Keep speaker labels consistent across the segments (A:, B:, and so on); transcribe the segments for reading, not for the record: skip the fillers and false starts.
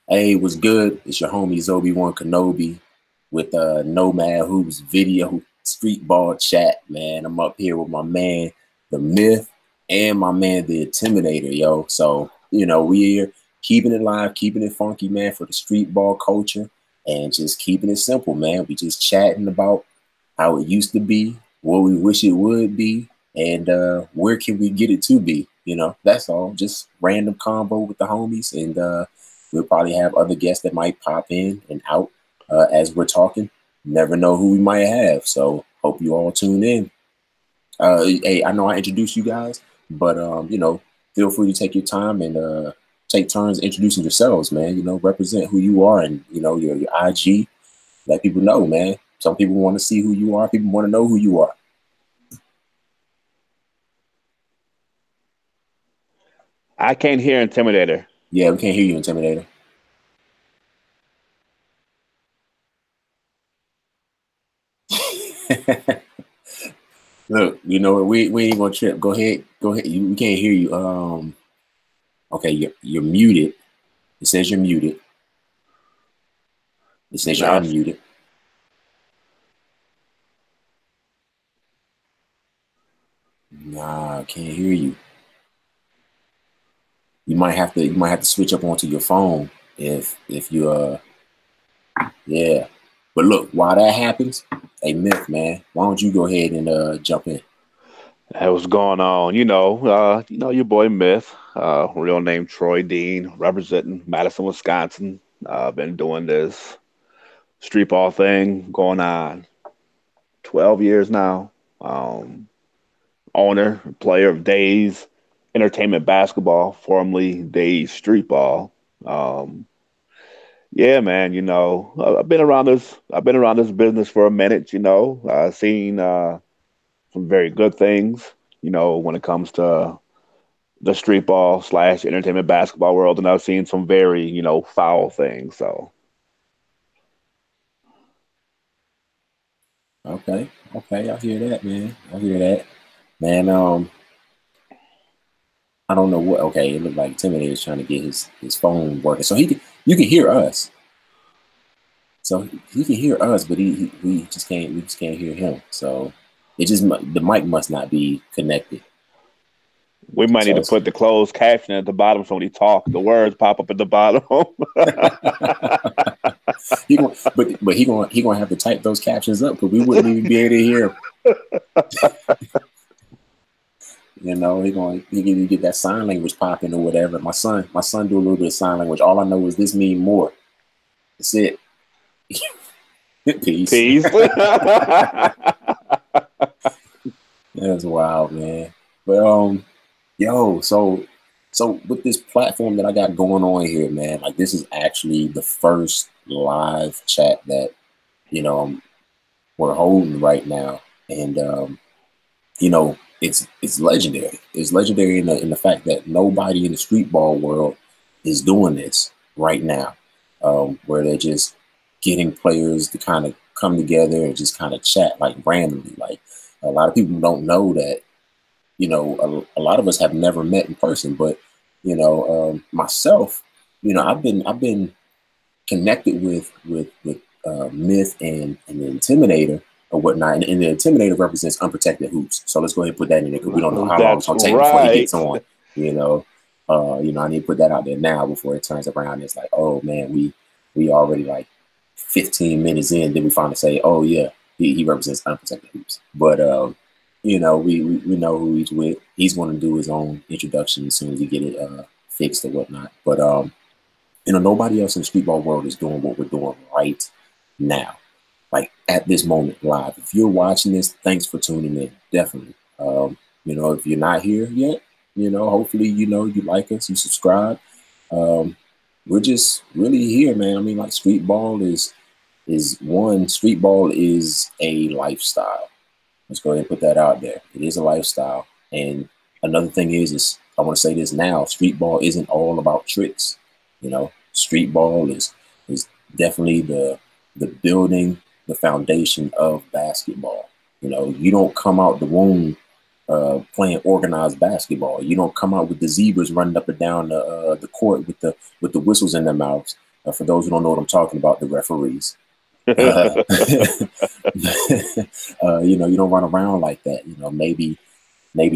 A: Hey, what's good? It's your homie Zobeone Knobe with NoMadHoops video streetball chat, man. I'm up here with my man, the Myth, and my man, the Intimidator, yo. So, we're keeping it live, keeping it funky, man, for the streetball culture, and just keeping it simple, man. We just chatting about how it used to be, what we wish it would be, and where can we get it to be? That's all. Just random combo with the homies, and we'll probably have other guests that might pop in and out as we're talking. Never know who we might have. So hope you all tune in. Hey, I know I introduced you guys, but feel free to take your time and take turns introducing yourselves, man. Represent who you are and your IG. Let people know, man. Some people want to see who you are. People want to know who you are.
B: I can't hear Intimidator.
A: Yeah, we can't hear you, Intimidator. Look, we ain't gonna trip. Go ahead. We can't hear you. Okay, you're muted. It says you're muted. It says you're unmuted. Nah, I can't hear you. You might have to switch up onto your phone if you yeah. But look, while that happens, hey Myth, man, why don't you go ahead and jump in?
B: Hey, what's going on? Your boy Myth, real name Troy Dean, representing Madison, Wisconsin. Been doing this street ball thing going on 12 years now. Owner, player of Daze Entertainment Basketball, formerly Daze Streetball. Yeah, man, I've been around this. I've been around this business for a minute. I've seen some very good things. When it comes to the street ball / entertainment basketball world, and I've seen some very foul things. So
A: Okay, I hear that, man. I hear that, man. I don't know what. Okay, it looked like Timothy is trying to get his phone working, so you can hear us. So he can hear us, but we just can't hear him. So the mic must not be connected.
B: we might
A: So
B: need to put the closed caption at the bottom so when he talk, the words pop up at the bottom.
A: but he gonna have to type those captions up because we wouldn't even be able to hear him. He can get that sign language popping or whatever. My son do a little bit of sign language. All I know is this mean more. That's it. Peace.
B: Peace.
A: That's wild, man. But yo, so with this platform that I got going on here, man, like this is actually the first live chat that we're holding right now, and it's legendary. It's legendary in the fact that nobody in the street ball world is doing this right now, where they're just getting players to kind of come together and just kind of chat like randomly. Like a lot of people don't know that a lot of us have never met in person, but myself, I've been connected with Myth and the Intimidator or whatnot, and the Intimidator represents Unprotectedhoops. So let's go ahead and put that in there because we don't know how long it's gonna take before he gets on. I need to put that out there now before it turns around. It's like, oh man, we already like 15 minutes in, then we finally say, oh yeah, he represents Unprotectedhoops. But we know who he's with. He's going to do his own introduction as soon as he get it fixed or whatnot. But nobody else in the streetball world is doing what we're doing right now, like at this moment live. If you're watching this, thanks for tuning in. Definitely. If you're not here yet, hopefully you like us, you subscribe. We're just really here, man. I mean, like streetball is a lifestyle. Let's go ahead and put that out there. It is a lifestyle. And another thing is I want to say this now, street ball isn't all about tricks. Street ball is definitely the building, the foundation of basketball. You don't come out the womb playing organized basketball. You don't come out with the zebras running up and down the court with the whistles in their mouths. For those who don't know what I'm talking about, the referees. Uh, you don't run around like that. Maybe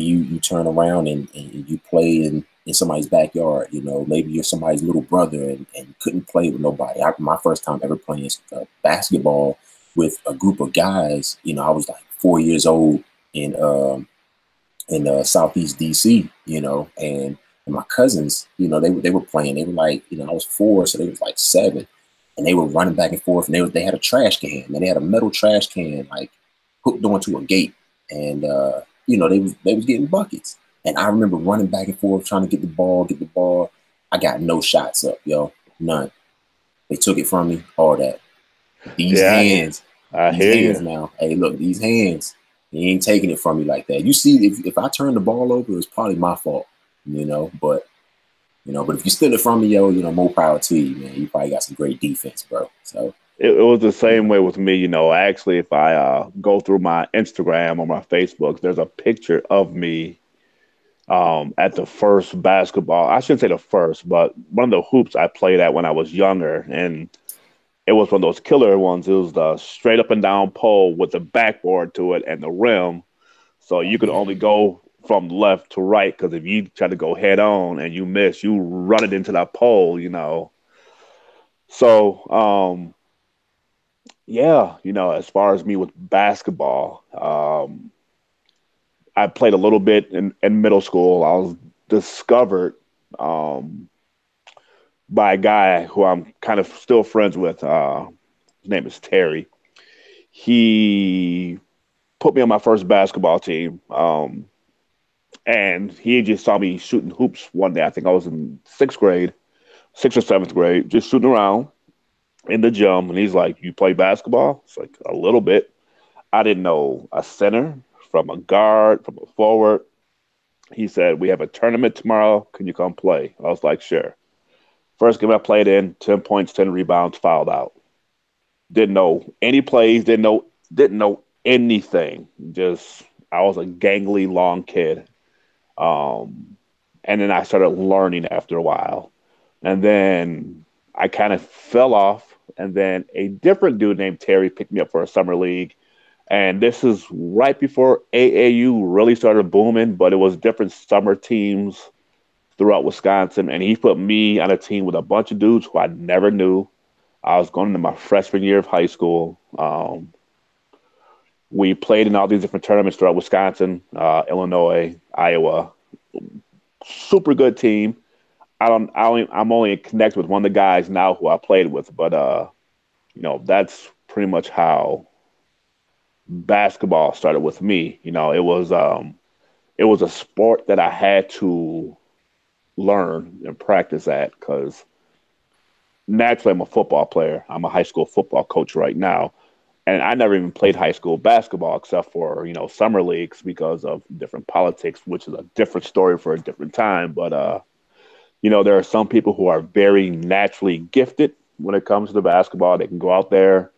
A: you turn around and you play in somebody's backyard. Maybe you're somebody's little brother and couldn't play with nobody. My first time ever playing basketball with a group of guys, I was like 4 years old in Southeast DC, and my cousins, they were playing. They were like, I was 4, so they was like 7, and they were running back and forth. And they had a trash can, and they had a metal trash can like hooked onto a gate, and they was getting buckets. And I remember running back and forth trying to get the ball. I got no shots up, yo, none. They took it from me, all that. These hands, now. Hey, look, these hands. He ain't taking it from me like that. You see, if I turn the ball over, it's probably my fault, But if you steal it from me, yo, more power to you, man. You probably got some great defense, bro. So
B: it was the same way with me, Actually, if I go through my Instagram or my Facebook, there's a picture of me at the first basketball. I shouldn't say the first, but one of the hoops I played at when I was younger, and it was one of those killer ones. It was the straight up and down pole with the backboard to it and the rim. So you could only go from left to right, because if you try to go head on and you miss, you run it into that pole, So, as far as me with basketball, I played a little bit in middle school. I was discovered by a guy who I'm kind of still friends with. His name is Terry. He put me on my first basketball team, and he just saw me shooting hoops one day. I think I was in 6th or 7th grade, just shooting around in the gym. And he's like, "You play basketball?" It's like, "A little bit." I didn't know a center from a guard, from a forward. He said, "We have a tournament tomorrow. Can you come play?" I was like, "Sure." First game I played in, 10 points, 10 rebounds, fouled out. Didn't know any plays, didn't know anything. Just, I was a gangly, long kid. And then I started learning after a while. And then I kind of fell off. And then a different dude named Terry picked me up for a summer league. And this is right before AAU really started booming, but it was different summer teams throughout Wisconsin. And he put me on a team with a bunch of dudes who I never knew. I was going into my freshman year of high school. We played in all these different tournaments throughout Wisconsin, Illinois, Iowa. Super good team. I'm only connected with one of the guys now who I played with, but that's pretty much how basketball started with me. It was a sport that I had to learn and practice at, because naturally I'm a football player. I'm a high school football coach right now. And I never even played high school basketball except for, summer leagues because of different politics, which is a different story for a different time. But, there are some people who are very naturally gifted when it comes to basketball. They can go out there,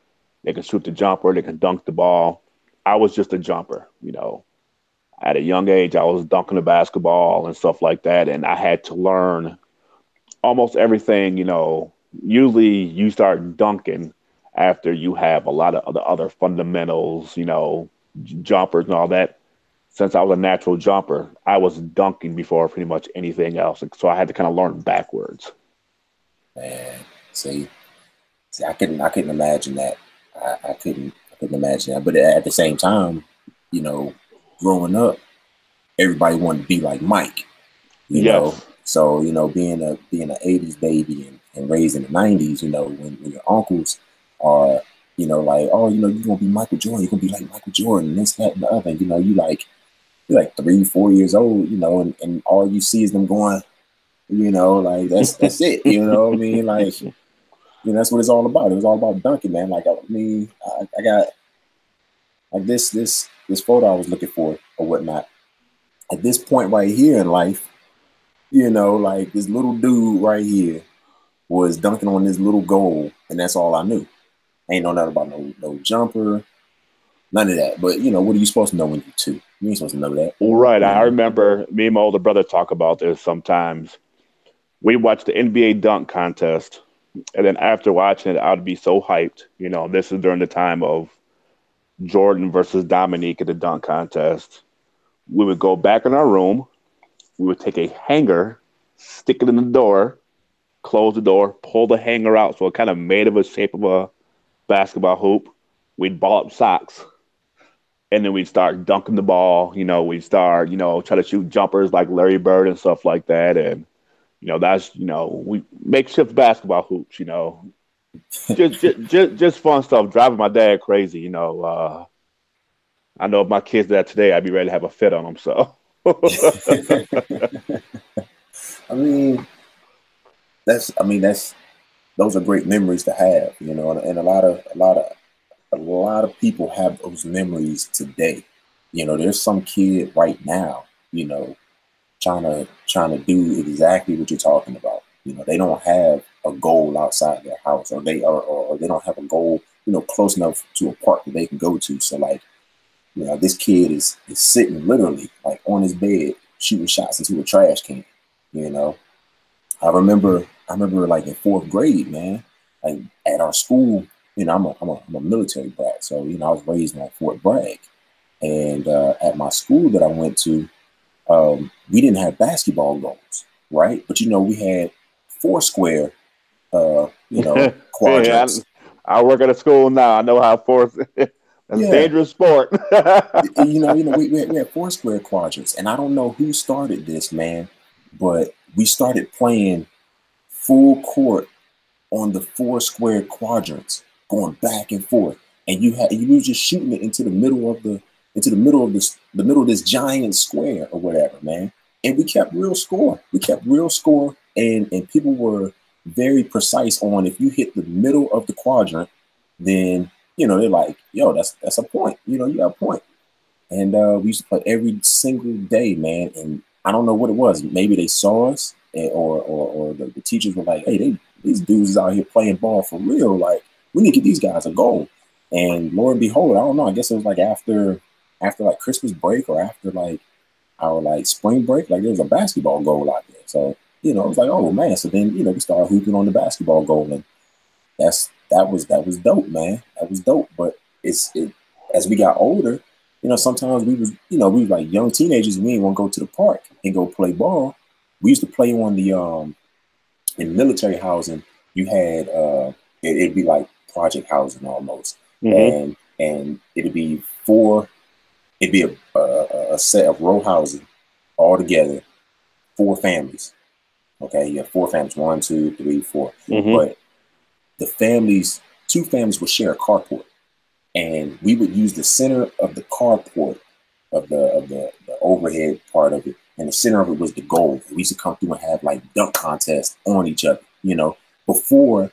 B: they can shoot the jumper, they can dunk the ball. I was just a jumper, At a young age, I was dunking the basketball and stuff like that. And I had to learn almost everything, Usually you start dunking after you have a lot of the other fundamentals, jumpers and all that. Since I was a natural jumper, I was dunking before pretty much anything else. So I had to kind of learn backwards.
A: Man, see, I couldn't imagine that. I couldn't imagine that. But at the same time, growing up, everybody wanted to be like Mike, you know. So, being an 80s baby and raised in the 90s, when your uncles are, like, oh, you're gonna be Michael Jordan, you're gonna be like Michael Jordan, this, that, and the other. You're like 3, 4 years old, and all you see is them going, like that's it, you know what I mean? Like, that's what it's all about. It was all about dunking, man. Like, I got like this photo I was looking for or whatnot. At this point right here in life, like this little dude right here was dunking on this little goal, and that's all I knew. Ain't know nothing about no jumper, none of that. But what are you supposed to know when you're 2? You ain't supposed to know that.
B: Right. I remember me and my older brother talk about this sometimes. We watched the NBA dunk contest, And then after watching it, I'd be so hyped. You know, this is during the time of Jordan versus Dominique at the dunk contest. We would go back in our room. We would take a hanger, stick it in the door, close the door, pull the hanger out so it kind of made of a shape of a basketball hoop. We'd ball up socks, and then we'd start dunking the ball. You know, we'd start, try to shoot jumpers like Larry Bird and stuff like that. And, that's, we makeshift basketball hoops, just fun stuff, driving my dad crazy, I know if my kids did that today, I'd be ready to have a fit on them. So,
A: I mean, that's those are great memories to have, and a lot of people have those memories today. There's some kid right now, trying to do exactly what you're talking about. They don't have a goal outside their house, or they don't have a goal, close enough to a park that they can go to. So like, this kid is sitting literally like on his bed shooting shots into a trash can. I remember like in fourth grade, man, like at our school, I'm a military brat, so I was raised on Fort Bragg, and at my school that I went to, we didn't have basketball goals, right? But we had Foursquare, quadrants.
B: Hey, I work at a school now. I know how force. That's a dangerous sport.
A: we had Foursquare quadrants, and I don't know who started this, man, but we started playing full court on the Foursquare quadrants, going back and forth, and you were just shooting it into the middle of this giant square or whatever, man. And we kept real score. And people were very precise on, if you hit the middle of the quadrant, then they're like, yo, that's a point. You got a point. And we used to play every single day, man. And I don't know what it was. Maybe they saw us, or the teachers were like, hey, these dudes is out here playing ball for real. Like, we need to get these guys a goal. And lo and behold, I don't know. I guess it was like after like Christmas break, or after like our like spring break, like there was a basketball goal out there. So it was like, oh man. So then we started hooping on the basketball goal, and that was dope, man. That was dope. But as we got older, sometimes we was like young teenagers. We didn't want to go to the park and go play ball. We used to play on the in military housing. You had it'd be like project housing almost, and it'd be a set of row housing all together, 4 families. Okay, you have 4 families, 1, 2, 3, 4. But the 2 families would share a carport, and we would use the center of the carport of the overhead part of it, and the center of it was the goal. We used to come through and have like dunk contests on each other, before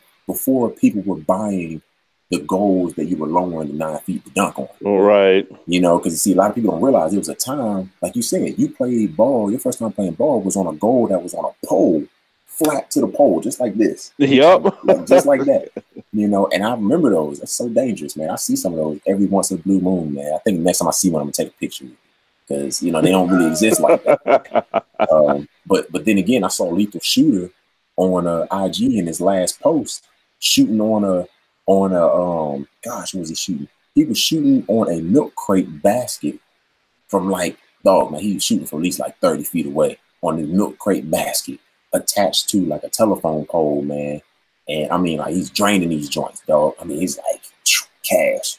A: people were buying the goals that you were lowering the 9 feet to dunk on.
B: Right.
A: Because a lot of people don't realize there was a time, like you said, you played ball, your first time playing ball was on a goal that was on a pole, flat to the pole, just like this.
B: Yep.
A: Just like that. And I remember those. That's so dangerous, man. I see some of those every once in a blue moon, man. I think next time I see one, I'm gonna take a picture, because they don't really exist like that. But then again, I saw Lethal Shooter on IG in his last post, shooting on a gosh, what was he shooting? He was shooting on a milk crate basket from like, dog, man, he was shooting from at least like 30 feet away on the milk crate basket attached to like a telephone pole, man. And I mean, like, he's draining these joints, dog. I mean, he's like cash.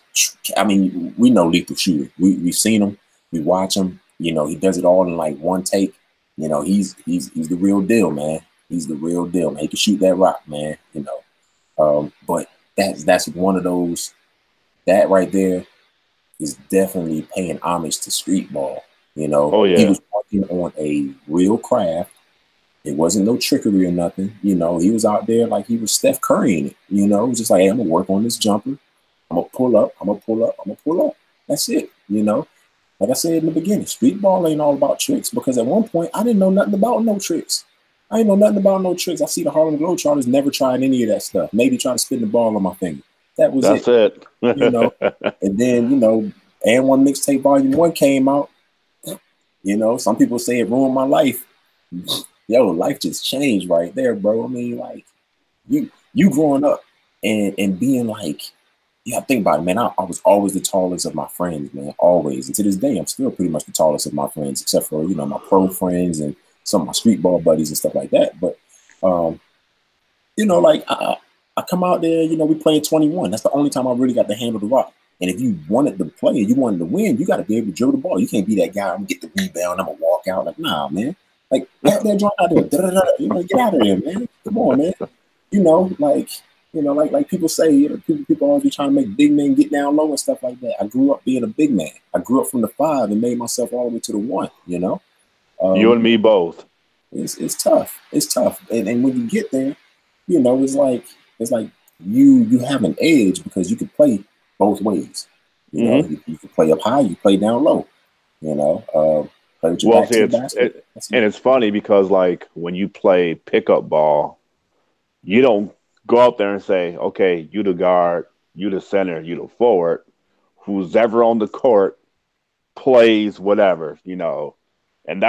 A: I mean, we know Lethal Shooter. We've seen him. We watch him. He does it all in like one take. He's the real deal, man. He's the real deal, man. He can shoot that rock, man. But that's one of those. That right there is definitely paying homage to Streetball.
B: Oh yeah.
A: He was working on a real craft. It wasn't no trickery or nothing. He was out there like he was Steph Curry in it. It was just like, hey, I'm gonna work on this jumper. I'm gonna pull up. I'm gonna pull up. I'm gonna pull up. That's it. Like I said in the beginning, Streetball ain't all about tricks, because at one point I didn't know nothing about no tricks. I didn't know nothing about no tricks. I see the Harlem Globetrotters never tried any of that stuff. Maybe try to spin the ball on my finger. That's
B: it.
A: And then, and One Mixtape Volume 1 came out. Some people say it ruined my life. Yo, life just changed right there, bro. I mean, like, you growing up and being like, yeah, think about it, man. I was always the tallest of my friends, man, always. And to this day, I'm still pretty much the tallest of my friends, except for, you know, my pro friends and some of my street ball buddies and stuff like that. But, you know, like I come out there, you know, we playing 21. That's the only time I really got to handle the rock. And if you wanted to play, you wanted to win, you got to be able to dribble the ball. You can't be that guy. I'm gonna get the rebound. I'm gonna walk out. Like, nah, man. Like, get that joint out there. Da-da-da. You know, get out of there, man. Come on, man. You know, like people say, you know, people always be trying to make big men get down low and stuff like that. I grew up being a big man. I grew up from the 5 and made myself all the way to the 1. You know,
B: You and me both.
A: it's tough. It's tough. And when you get there, you know, it's like you have an edge because you can play both ways. You know, you can play up high, you play down low. You know, play with your
B: Well,
A: back
B: see,
A: to the basket.
B: and it's funny because like when you play pickup ball, you don't go out there and say, okay, you the guard, you the center, you the forward, who's ever on the court plays whatever, you know. And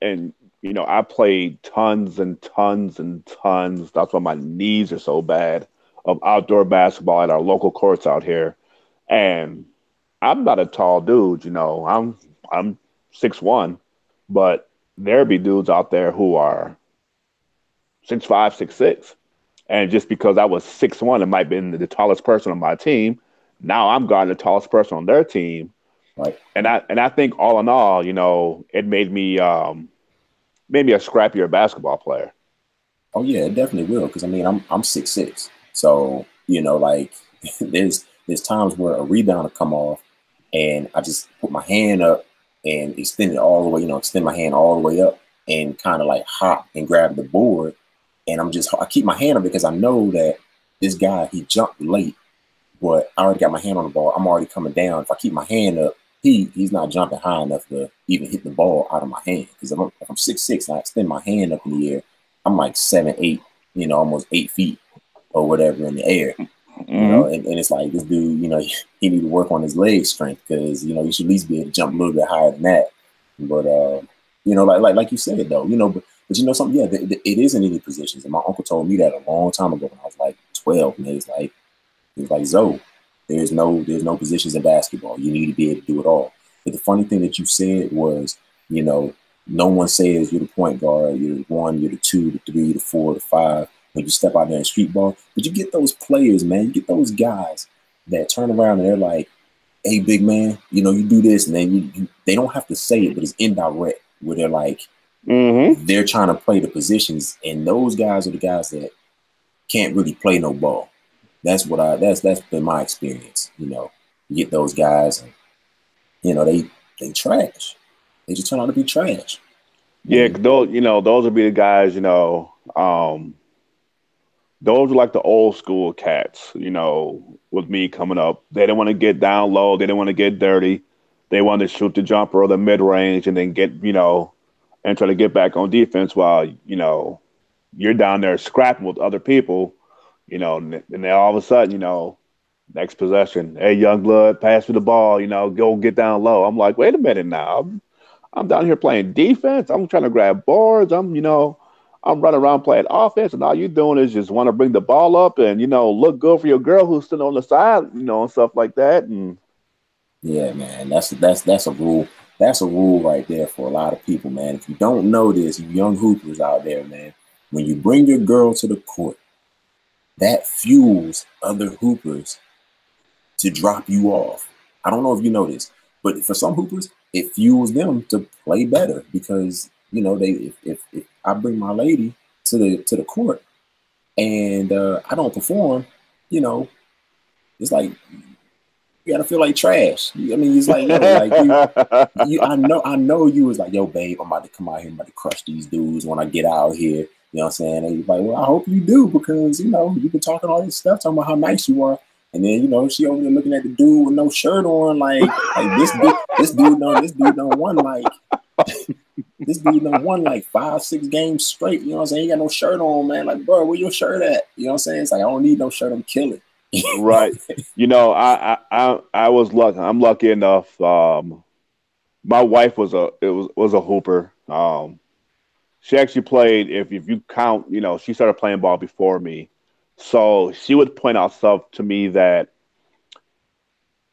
B: and you know, I played tons and tons and tons. That's why my knees are so bad of outdoor basketball at our local courts out here. And I'm not a tall dude, you know. I'm 6'1", but there be dudes out there who are 6'5", 6'6". And just because I was 6'1", and might have been the tallest person on my team, now I'm guarding the tallest person on their team.
A: Right.
B: And I think all in all, you know, it made me a scrappier basketball player.
A: Oh yeah, it definitely will. Because I mean, I'm 6'6", so you know, like there's times where a rebound will come off, and I just put my hand up and extend it all the way. You know, extend my hand all the way up and kind of like hop and grab the board. And I keep my hand up because I know that this guy, he jumped late, but I already got my hand on the ball. I'm already coming down. If I keep my hand up, he's not jumping high enough to even hit the ball out of my hand. Because if I'm 6'6" and I extend my hand up in the air, I'm like 7, 8, you know, almost 8 feet or whatever in the air. You know, and it's like this dude, you know, he need to work on his leg strength because, you know, you should at least be able to jump a little bit higher than that. But you know, like you said though, you know, but you know something, yeah, it isn't any positions. And my uncle told me that a long time ago when I was like 12, and he was like, Zoe, there's no positions in basketball. You need to be able to do it all. But the funny thing that you said was, you know, no one says you're the point guard, you're the 1, you're the 2, the 3, the 4, the 5 when you step out there in street ball. But you get those players, man, you get those guys that turn around and they're like, hey, big man, you know, you do this, and then they don't have to say it, but it's indirect where they're like, they're trying to play the positions, and those guys are the guys that can't really play no ball. That's been my experience. You know, you get those guys, and you know they trash. They just turn out to be trash.
B: Yeah, those would be the guys, those are like the old school cats, with me coming up. They didn't want to get down low. They didn't want to get dirty. They wanted to shoot the jumper or the mid range and then get, and try to get back on defense while, you're down there scrapping with other people, and then all of a sudden, next possession, hey, young blood, pass me the ball, go get down low. I'm like, wait a minute now. I'm down here playing defense. I'm trying to grab boards. I'm running around playing offense, and all you're doing is just want to bring the ball up and, look good for your girl who's sitting on the side, and stuff like that. And
A: yeah, man, that's a rule. That's a rule right there for a lot of people, man. If you don't know this, you young hoopers out there, man, when you bring your girl to the court, that fuels other hoopers to drop you off. I don't know if you know this, but for some hoopers, it fuels them to play better because if I bring my lady to the court and I don't perform, it's like you gotta feel like trash. I mean, it's like, yo, like you I know you was like, yo, babe, I'm about to come out here, I'm about to crush these dudes when I get out here. You know what I'm saying? And you're like, well, I hope you do because you've been talking all this stuff, talking about how nice you are. And then, she over there looking at the dude with no shirt on, like this dude don't won like this dude done won like 5, 6 games straight. You know what I'm saying? He got no shirt on, man. Like, bro, where your shirt at? You know what I'm saying? It's like I don't need no shirt, I'm killing.
B: Right. I was lucky. I'm lucky enough. My wife was a hooper. She actually played, if you count, she started playing ball before me. So she would point out stuff to me that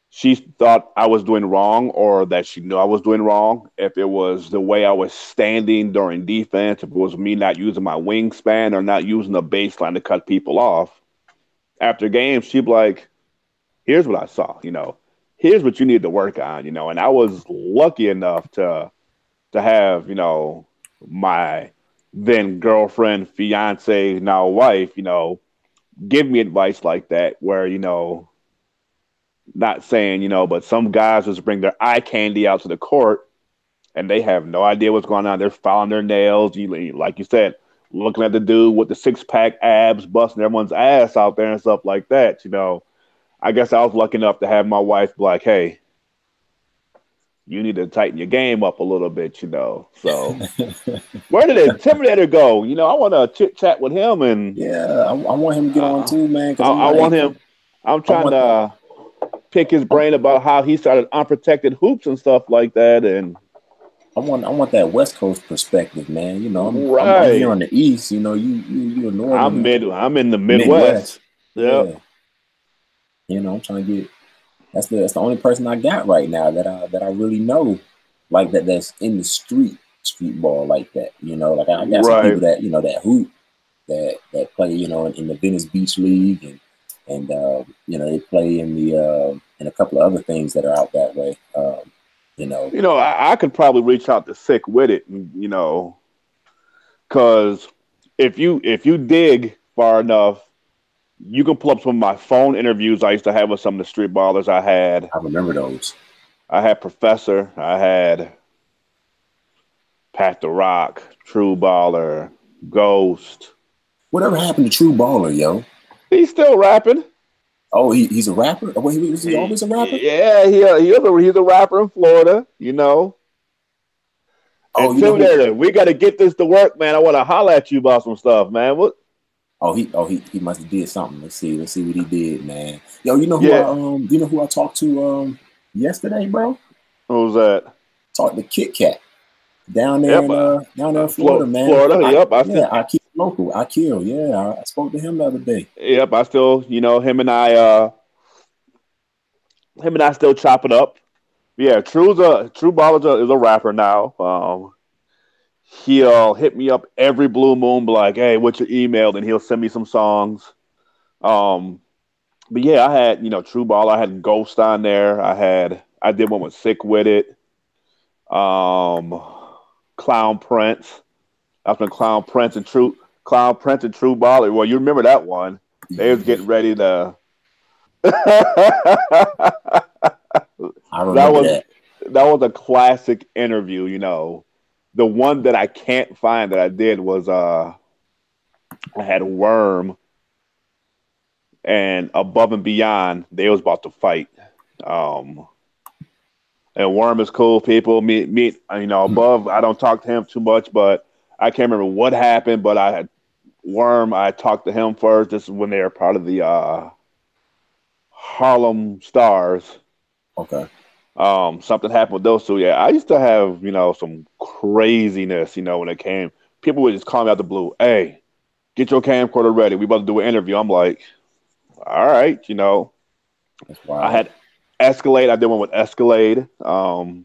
B: she thought I was doing wrong or that she knew I was doing wrong. If it was the way I was standing during defense, if it was me not using my wingspan or not using the baseline to cut people off. After games, she'd be like, here's what I saw, here's what you need to work on, and I was lucky enough to have, my then girlfriend, fiance, now wife, give me advice like that where, not saying, but some guys just bring their eye candy out to the court and they have no idea what's going on. They're filing their nails. Like you said, looking at the dude with the 6-pack abs, busting everyone's ass out there and stuff like that. I guess I was lucky enough to have my wife be like, hey, you need to tighten your game up a little bit, So where did Intimidator go? I want to chit chat with him and
A: I want him to get on too, man.
B: I want him. I'm trying to pick his brain about how he started Unprotected Hoops and stuff like that. And
A: I want that West Coast perspective, man. I'm here on the East. You're northern.
B: I'm in the Midwest.
A: Yeah. I'm trying to get. That's the only person I got right now that I really know, like that's in the street ball like that. Like I got some people that that hoop that play in the Venice Beach League and they play in the and a couple of other things that are out that way.
B: I could probably reach out to Sick with it, because if you dig far enough, you can pull up some of my phone interviews I used to have with some of the street ballers I had.
A: I remember those.
B: I had Professor. I had Pat the Rock, True Baller, Ghost.
A: Whatever happened to True Baller, yo?
B: He's still rapping.
A: Oh, he's a rapper? Oh, wait, was he always a rapper?
B: Yeah, he's a rapper in Florida, Oh, Intimidator, we got to get this to work, man. I want to holler at you about some stuff, man. What?
A: He must have did something. Let's see what he did, man. Yo, you know who I talked to yesterday, bro?
B: Who's that?
A: Talked to Kit Kat down there in Florida, man.
B: Florida,
A: I keep local. I spoke to him the other day.
B: Yep, I still, him and I still chop it up. Yeah, True Baller is a rapper now. He'll hit me up every blue moon, be like, hey, what's your email? And he'll send me some songs. But yeah, I had, True Ball. I had Ghost on there. I did one with Sick with it. Clown Prince. I've been Clown Prince and True Baller. Well, you remember that one. They was getting ready to.
A: I remember that.
B: That was a classic interview, The one that I can't find that I did was I had Worm and Above and Beyond. They was about to fight. And Worm is cool, people. Me, Above, I don't talk to him too much, but I can't remember what happened, but I had Worm, I talked to him first. This is when they were part of the Harlem Stars.
A: Okay.
B: Something happened with those two. Yeah, I used to have, some craziness, when it came. People would just call me out the blue. Hey, get your camcorder ready. We about to do an interview. I'm like, all right,
A: That's wild.
B: I had Escalade. I did one with Escalade. So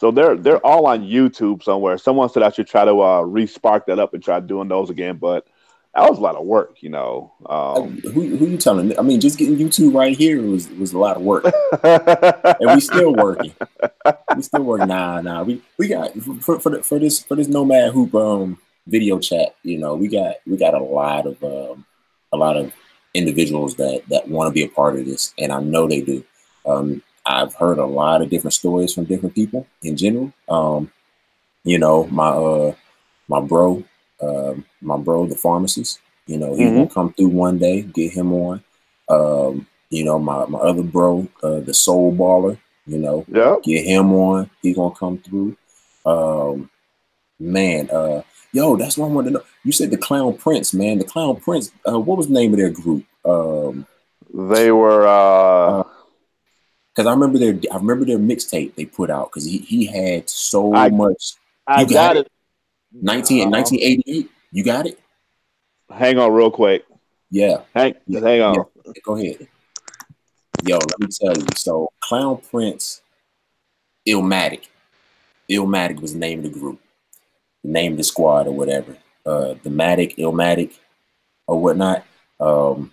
B: they're all on YouTube somewhere. Someone said I should try to re-spark that up and try doing those again, but that was a lot of work,
A: Who you telling? I mean, just getting YouTube right here was a lot of work, and we still working. Nah. We got for this Nomad Hoop video chat. We got a lot of individuals that want to be a part of this, and I know they do. I've heard a lot of different stories from different people in general. My bro, the pharmacist, he's gonna come through one day, get him on. My other bro, the soul baller, get him on. He's gonna come through. That's what I wanted to know. You said the Clown Prince, man. The Clown Prince, what was the name of their group?
B: They were
A: because I remember their mixtape they put out because he had so much.
B: I got it.
A: 1988. You got it?
B: Hang on real quick.
A: Yeah.
B: Hang,
A: Yeah.
B: hang
A: Yeah.
B: on.
A: Go ahead. Yo, let me tell you. So Clown Prince, Illmatic. Illmatic was the name of the group, the name of the squad or whatever. The Matic, Illmatic, or whatnot. Um,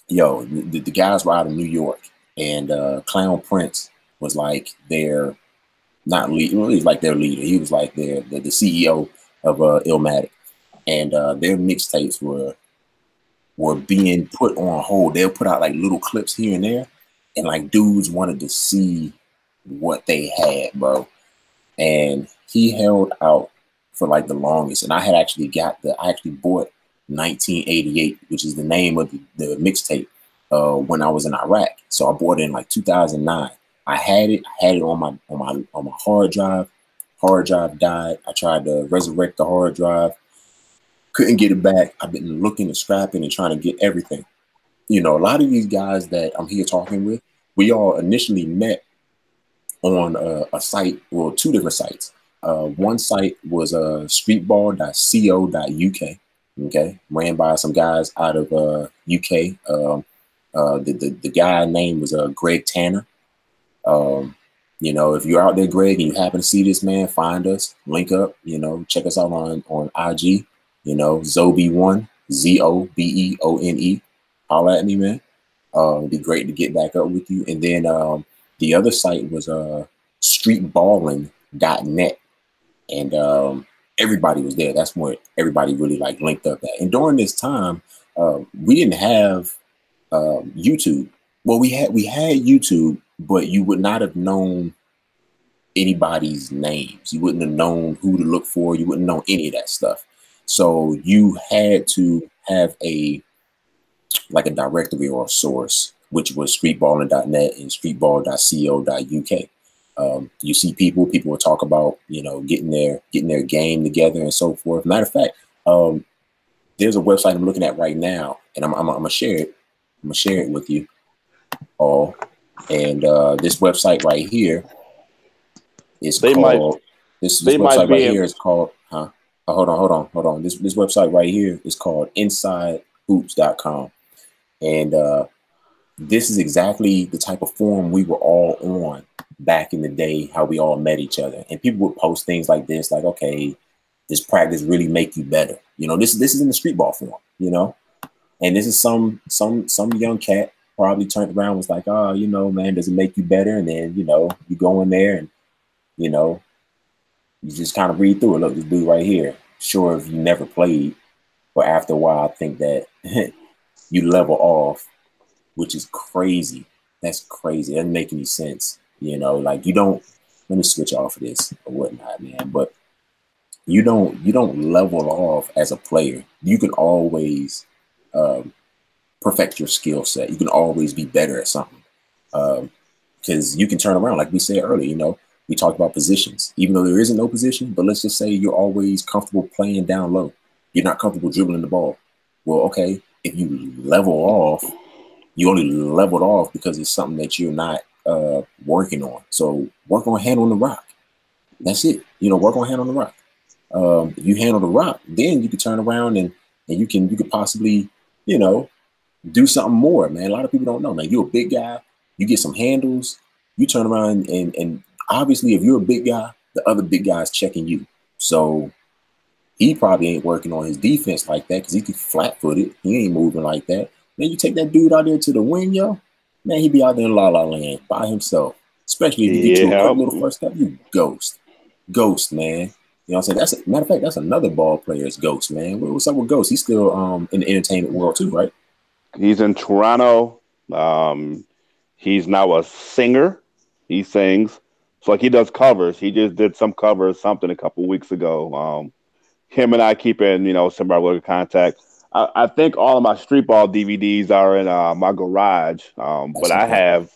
A: yo, the guys were out of New York, and Clown Prince was like their not lead. Well, he was like their leader. He was like the CEO of Illmatic, and their mixtapes were being put on hold. They'll put out like little clips here and there, and like dudes wanted to see what they had, bro. And he held out for like the longest. And I actually bought 1988, which is the name of the mixtape, when I was in Iraq. So I bought it in like 2009. I had it on my hard drive. Hard drive died. I tried to resurrect the hard drive. Couldn't get it back. I've been looking and scrapping and trying to get everything. You know, a lot of these guys that I'm here talking with, we all initially met on a site, well, two different sites. One site was streetball.co.uk, okay, ran by some guys out of UK. The guy name was Greg Tanner. You know, if you're out there, Greg, and you happen to see this, man, find us, link up, you know, check us out on IG, you know, Zobeone, Zobeone. Holla at me, man. It'd be great to get back up with you. And then the other site was streetballing.net. And everybody was there. That's where everybody really like linked up at. And during this time, we didn't have YouTube. Well, we had YouTube, but you would not have known anybody's names. You wouldn't have known who to look for. You wouldn't know any of that stuff. So you had to have a directory or a source, which was streetballing.net and streetball.co.uk. You see people will talk about, you know, getting their game together and so forth. Matter of fact, there's a website I'm looking at right now, and I'm gonna share it. I'm gonna share it with you all. And this website right here is called. This website right here is called. Huh? Hold on. This website right here is called InsideHoops.com. And this is exactly the type of forum we were all on back in the day, how we all met each other. And people would post things like this, like, okay, this practice really make you better. You know, this is in the street ball forum, you know? And this is some young cat probably turned around, was like, oh, you know, man, does it make you better? And then, you know, you go in there and, you know, you just kind of read through it. Look, this dude right here. Sure, if you never played, but after a while, I think that you level off, which is crazy. That's crazy. It doesn't make any sense. You know, like you don't, let me switch off of this or whatnot, man. But you don't level off as a player. You can always perfect your skill set. You can always be better at something. Because you can turn around, like we said earlier, you know, we talked about positions, even though there isn't no position, but let's just say you're always comfortable playing down low. You're not comfortable dribbling the ball. Well, okay, if you level off, you only leveled off because it's something that you're not working on. So work on hand on the rock. That's it. You know, work on hand on the rock. If you handle the rock, then you can turn around and you could possibly, you know, do something more, man. A lot of people don't know, man. You're a big guy. You get some handles. You turn around and obviously, if you're a big guy, the other big guy's checking you. So he probably ain't working on his defense like that because he could flat-footed. He ain't moving like that. Then you take that dude out there to the wing, yo. Man, he be out there in La La Land by himself. Especially if you get to a quick little first step, you ghost. Ghost, man. You know what I'm saying? Matter of fact, that's another ball player's Ghost, man. What's up with Ghost? He's still in the entertainment world too, right?
B: He's in Toronto. He's now a singer. He sings. So like he does covers. He just did some covers, something a couple weeks ago. Him and I keep in, you know, some regular contact. I think all of my street ball DVDs are in my garage. But I have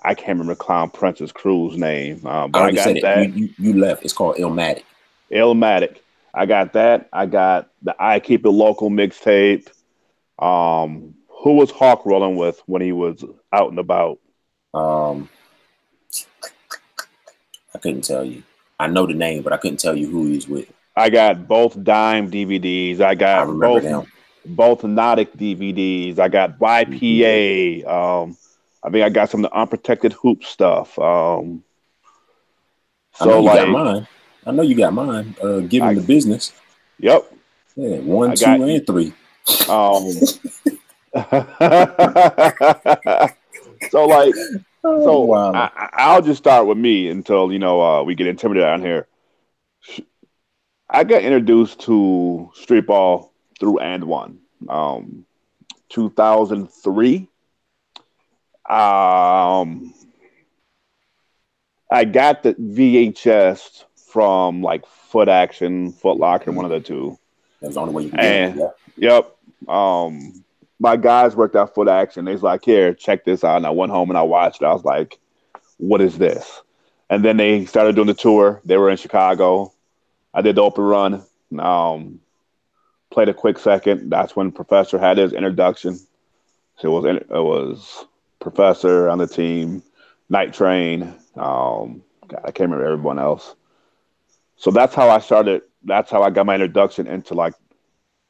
B: I can't remember Clown Prince's crew's name. But I got that.
A: You left. It's called Illmatic.
B: Illmatic. I got that. I got the I Keep It Local mixtape. Who was Hawk rolling with when he was out and about?
A: I couldn't tell you. I know the name, but I couldn't tell you who he was with.
B: I got both Dime DVDs. I
A: I
B: got
A: remember them.
B: both Nautic DVDs. I got YPA. I think I got some of the Unprotected Hoop stuff.
A: I know
B: So
A: you got
B: like
A: mine. I know you got mine. Give him
B: I
A: the business.
B: yep.
A: Yeah, 1,
B: I got
A: 2, and 3.
B: um so like
A: Oh,
B: so
A: wow.
B: I'll just start with me until we get intimidated on here. I got introduced to streetball through and one. 2003. Um, I got the VHS from like Foot Action, Foot Locker, one of the two.
A: That's the only way you can get it.
B: And
A: Yeah.
B: yep, my guys worked at Foot Action. They was like, "Here, check this out." And I went home and I watched it. I was like, "What is this?" And then they started doing the tour. They were in Chicago. I did the open run. Um, Played a quick second. That's when Professor had his introduction. So it was Professor on the team, Night Train. God, I can't remember everyone else. So that's how I started. That's how I got my introduction into like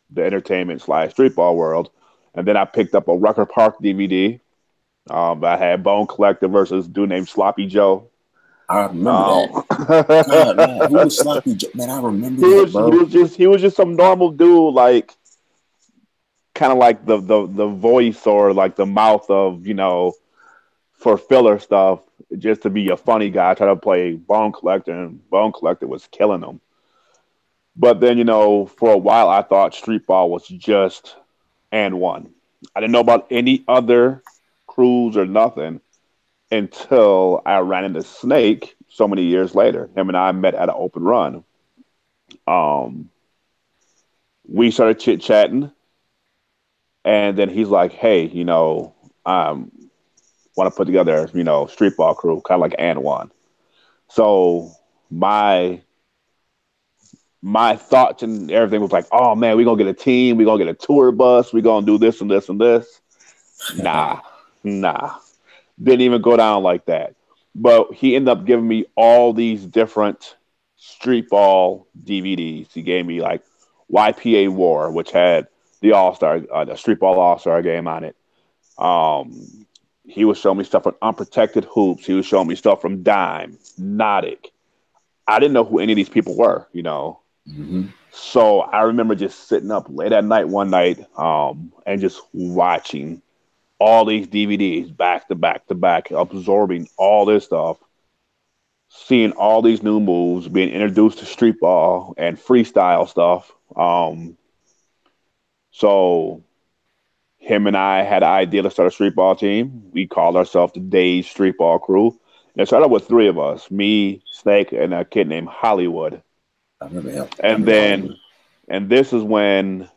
B: the entertainment slash streetball world. And then I picked up a Rucker Park DVD. I had Bone Collector versus a dude named Sloppy Joe.
A: I remember that. God, man, who was Sloppy Joe? Man, I remember
B: he
A: that,
B: was he
A: bro.
B: was just he was just some normal dude, like kind of like the voice or like the mouth of for filler stuff, just to be a funny guy. I tried to play Bone Collector, and Bone Collector was killing him. But then, for a while, I thought Street Ball was just and one. I didn't know about any other crews or nothing until I ran into Snake so many years later. Him and I met at an open run. Um, we started chit chatting, and then he's like, "Hey, want to put together, street ball crew, kind of like and one." So my my thoughts and everything was like, "Oh man, we're gonna get a team, we're gonna get a tour bus, we're gonna do this and this and this." Nah, nah. Didn't even go down like that. But he ended up giving me all these different street ball DVDs. He gave me like YPA War, which had the All Star, the Street Ball All Star game on it. Um, he was showing me stuff from Unprotected Hoops. He was showing me stuff from Dime, Nautic. I didn't know who any of these people were.
A: Mm-hmm.
B: So I remember just sitting up late at night one night, and just watching all these DVDs back to back to back, absorbing all this stuff, seeing all these new moves, being introduced to street ball and freestyle stuff. So him and I had an idea to start a street ball team. We called ourselves the Daze Street Ball Crew. And it started with three of us, me, Snake, and a kid named Hollywood.
A: I remember him.
B: And then, and this is when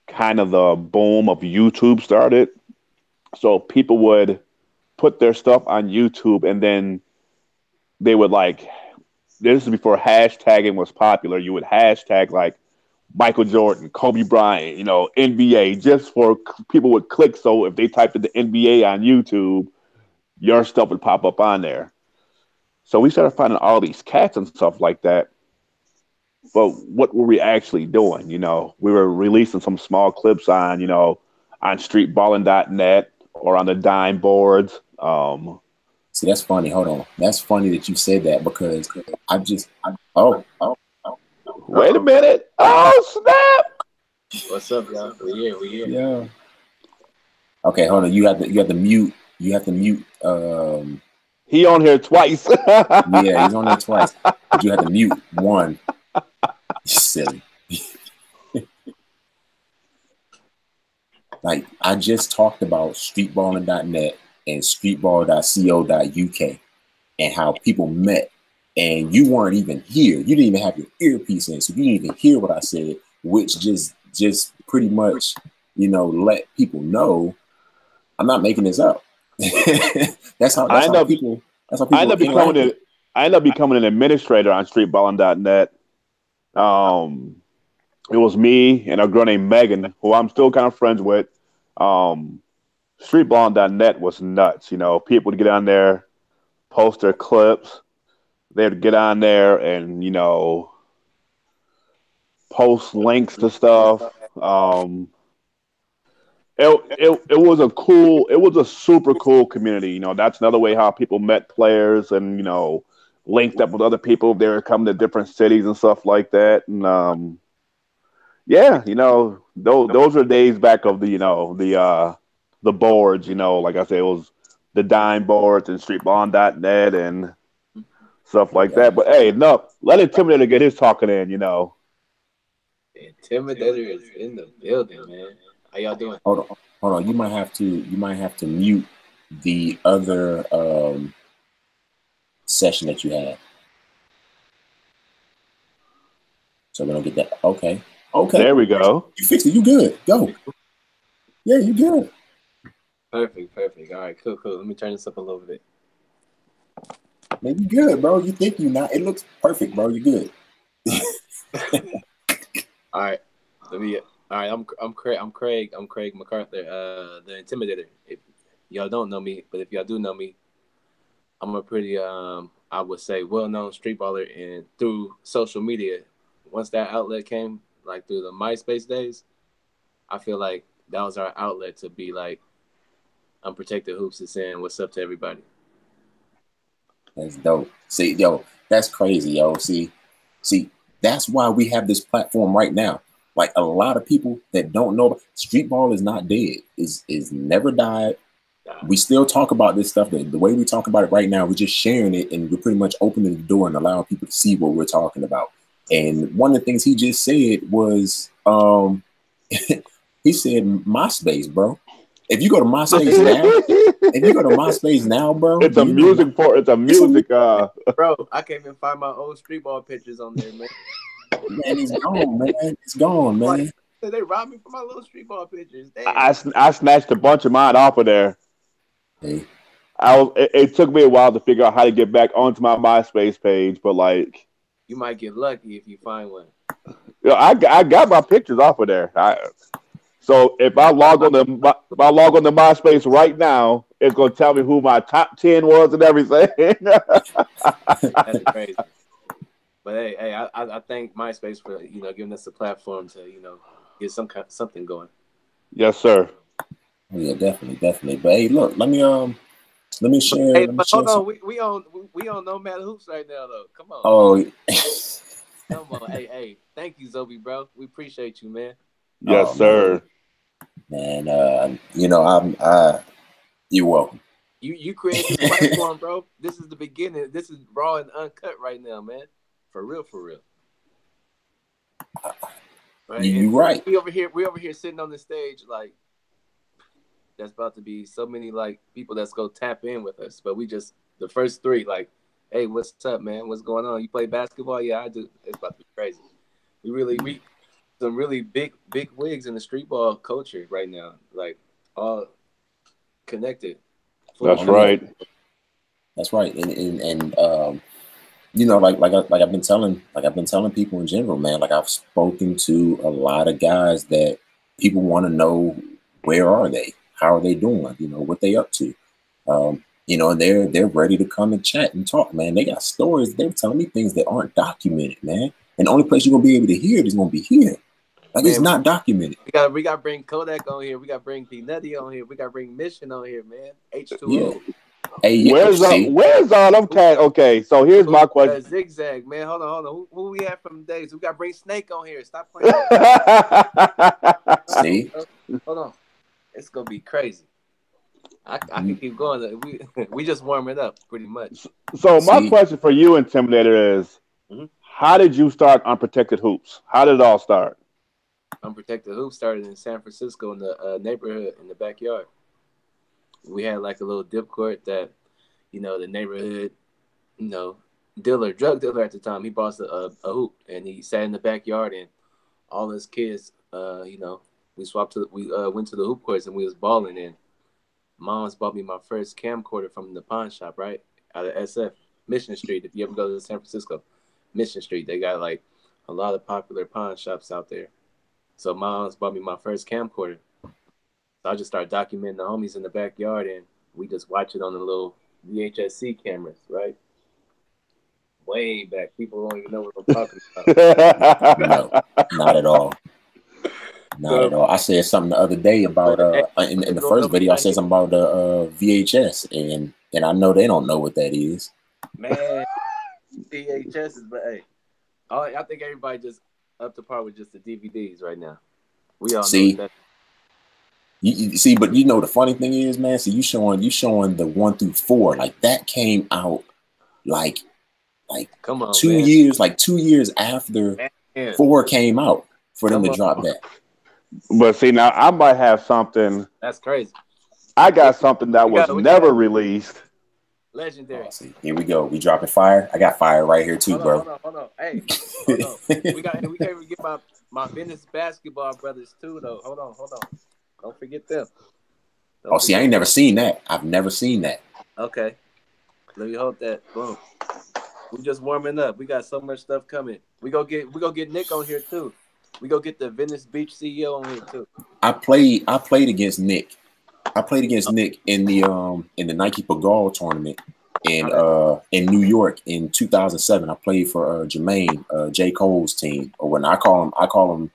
B: kind of the boom of YouTube started. So people would put their stuff on YouTube, and then they would like, this is before hashtagging was popular. You would hashtag like Michael Jordan, Kobe Bryant, NBA, just for people would click. So if they typed in the NBA on YouTube, your stuff would pop up on there. So we started finding all these cats and stuff like that. But what were we actually doing? We were releasing some small clips on streetballing.net or on the dime boards.
A: See, that's funny. Hold on. That's funny that you said that because
B: Wait a minute. Oh, snap.
C: What's up, y'all? We here.
A: Yeah. Okay, hold on. You have to mute. You have to mute.
B: He on here twice.
A: Yeah, he's on there twice. But you have to mute one. Silly. Like, I just talked about streetballing.net and streetball.co.uk and how people met, and you weren't even here. You didn't even have your earpiece in, so you didn't even hear what I said, which just pretty much, let people know I'm not making this up. That's how people.
B: I end up becoming an administrator on streetballing.net. It was me and a girl named Megan, who I'm still kind of friends with. Streetballing.net was nuts. People would get on there, post their clips. They'd get on there and, post links to stuff. It was a super cool community. That's another way how people met players and linked up with other people if they were coming to different cities and stuff like that. And yeah, those are days back of the boards. Like I said, it was the dime boards and streetball.net and stuff like that. But hey, no, let Intimidator get his talking in.
C: Intimidator is in the building, man. How y'all doing?
A: Hold on. You might have to mute the other session that you had, so we don't get that. Okay.
B: There we go.
A: You fixed it. You good? Go. Yeah, you good.
C: Perfect. All right, cool. Let me turn this up a little bit.
A: Man, you good, bro. You think you not? It looks perfect, bro. You good?
C: All right. I'm Craig MacArthur, the Intimidator. If y'all don't know me, but if y'all do know me, I'm a pretty I would say well-known street baller, and through social media, once that outlet came, like through the MySpace days, I feel like that was our outlet to be like Unprotected Hoops is saying what's up to everybody.
A: That's dope. See, yo, that's crazy, yo. See, that's why we have this platform right now. Like a lot of people that don't know, street ball is not dead. Is never died. We still talk about this stuff. The way we talk about it right now, we're just sharing it, and we're pretty much opening the door and allowing people to see what we're talking about. And one of the things he just said was, he said MySpace, bro. If you go to MySpace now, bro,
B: it's a music.
C: Bro, I can't even find my old street ball pictures on there, man.
A: Man, it's gone, man. It's gone, man.
C: They robbed me for my little street ball pictures. Damn.
B: I snatched a bunch of mine off of there.
A: Hey.
B: It took me a while to figure out how to get back onto my MySpace page, but like,
C: you might get lucky if you find one.
B: I got my pictures off of there. So if I log on to MySpace right now, it's gonna tell me who my top 10 was and everything.
C: That's crazy. But hey, I thank MySpace for giving us a platform to get something going.
B: Yes, sir.
A: Yeah, definitely. But hey, look, let me share.
C: Hey, but hold on, we on NoMadHoops right now though. Come on.
A: Oh,
C: come on. Hey, thank you, Zobe, bro. We appreciate you, man.
B: Yes, sir.
A: Man, you're welcome.
C: You created this platform, bro. This is the beginning. This is raw and uncut right now, man. For real. Right?
A: You're right.
C: We over here sitting on the stage like that's about to be so many like people that's go tap in with us. But we just the first three like, hey, what's up, man? What's going on? You play basketball? Yeah, I do. It's about to be crazy. We some really big wigs in the street ball culture right now, like all connected.
B: That's right.
A: That's right. And like I've been telling people in general, man, like I've spoken to a lot of guys that people want to know where are they, how are they doing, what they up to, and they're ready to come and chat and talk, man. They got stories. They're telling me things that aren't documented, man. And the only place you're gonna be able to hear it is gonna be here. Like, man, it's not documented.
C: We got to bring Kodak on here. We got to bring P Nutty on here. We got to bring Mission on here, man. H2O.
A: Yeah. Hey,
B: where's all them cats? Okay, so here's my question.
C: Zigzag, man. Hold on. Who we have from Daze? We got to bring Snake on here. Stop playing.
A: See?
C: Hold on. It's going to be crazy. I can keep going. We just warming up pretty much.
B: So my question for you, Intimidator, is how did you start Unprotected Hoops? How did it all start?
C: Unprotected Hoops started in San Francisco in the neighborhood in the backyard. We had like a little dip court that, the neighborhood, drug dealer at the time, he bought a hoop and he sat in the backyard and all his kids, we went to the hoop courts and we was balling, and mom's bought me my first camcorder from the pawn shop, right? Out of SF, Mission Street. If you ever go to San Francisco, Mission Street, they got like a lot of popular pawn shops out there. So mom's bought me my first camcorder. So I just started documenting the homies in the backyard, and we just watch it on the little VHS-C cameras, right? way back. People don't even know what I'm talking about.
A: No, not at all. Not at all. I said something the other day about in the first video. I said something about the VHS, and I know they don't know what that is.
C: Man, VHS is, but hey, I think everybody just up to par with just the DVDs right now. We all know that.
A: You see, but you know the funny thing is, man. So you showing the 1 through 4, like that came out like
C: come on,
A: 2 years, like 2 years after 4 came out for them to drop that.
B: But see, now I might have something.
C: That's crazy.
B: I got something that was never released.
C: Legendary.
A: Oh, see, here we go. We dropping fire. I got fire right here too, bro.
C: Hold on. Hey, hold on. We can't even get my Venice basketball brothers too, though. Hold on. Don't forget them.
A: I ain't never seen that. I've never seen that.
C: Okay. Let me hold that. Boom. We just warming up. We got so much stuff coming. We go get Nick on here too. We go get the Venice Beach CEO on here too.
A: I played against Nick. I played against Nick in the Nike Pagal tournament in New York in 2007. I played for Jermaine, J. Cole's team. Or when I call him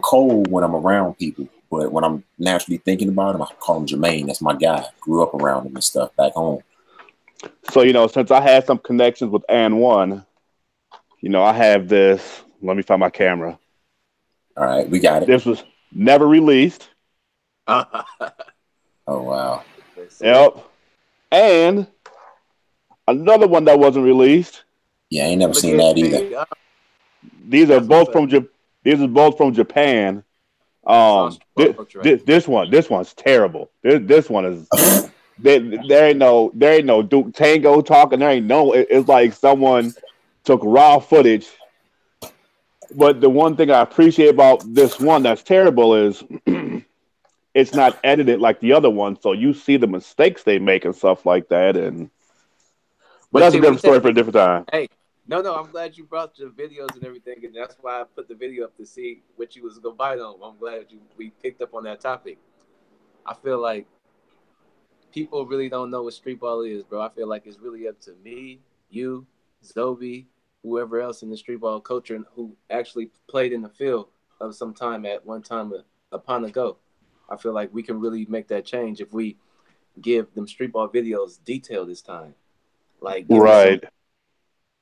A: Cole when I'm around people, but when I'm naturally thinking about him, I call him Jermaine. That's my guy. Grew up around him and stuff back home.
B: So since I had some connections with N1, I have this. Let me find my camera.
A: All right, we got it.
B: This was never released.
A: Oh, wow.
B: Yep. And another one that wasn't released.
A: Yeah, I ain't never seen that either.
B: These are both from Japan. This one's terrible. This one is there ain't no Duke Tango talking. There ain't no. It's like someone took raw footage. But the one thing I appreciate about this one that's terrible is it's not edited like the other one, so you see the mistakes they make and stuff like that. But that's a different story for a different time.
C: Hey, no, I'm glad you brought the videos and everything, and that's why I put the video up to see what you was gonna bite on. I'm glad we picked up on that topic. I feel like people really don't know what streetball is, bro. I feel like it's really up to me, you, Zobe, whoever else in the streetball culture who actually played in the field of some time at one time upon a go. I feel like we can really make that change if we give them streetball videos detail this time. Like,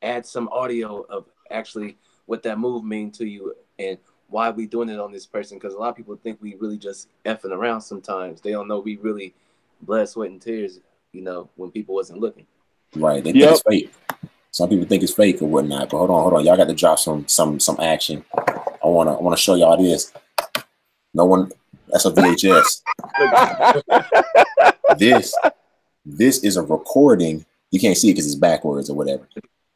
C: add some audio of actually what that move means to you and why we doing it on this person. Because a lot of people think we really just effing around sometimes. They don't know we really blood, sweat, and tears, when people wasn't looking.
A: Right. They think it's fake. Some people think it's fake or whatnot. But hold on. Y'all got to drop some action. I wanna show y'all this. No one. That's a VHS. This is a recording. You can't see it because it's backwards or whatever.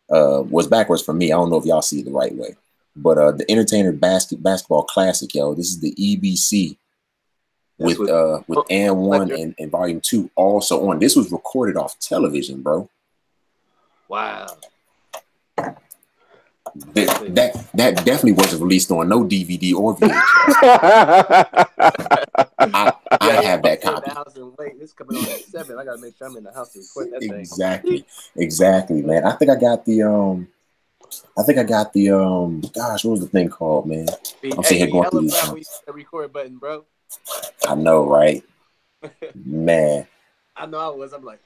A: Was backwards for me. I don't know if y'all see it the right way. But the Entertainer Basketball Classic, yo. This is the EBC with N1 and Volume 2 also on. This was recorded off television, bro.
C: Wow.
A: That definitely wasn't released on no DVD or VHS. I have that copy.
C: This coming on at 7. I gotta make sure I'm in the house to record that thing.
A: Exactly, man. I think I got the gosh, what was the thing called, man? I'm sitting here going through these.
C: The record button, bro.
A: I know, right? Man.
C: I know I was. I'm like,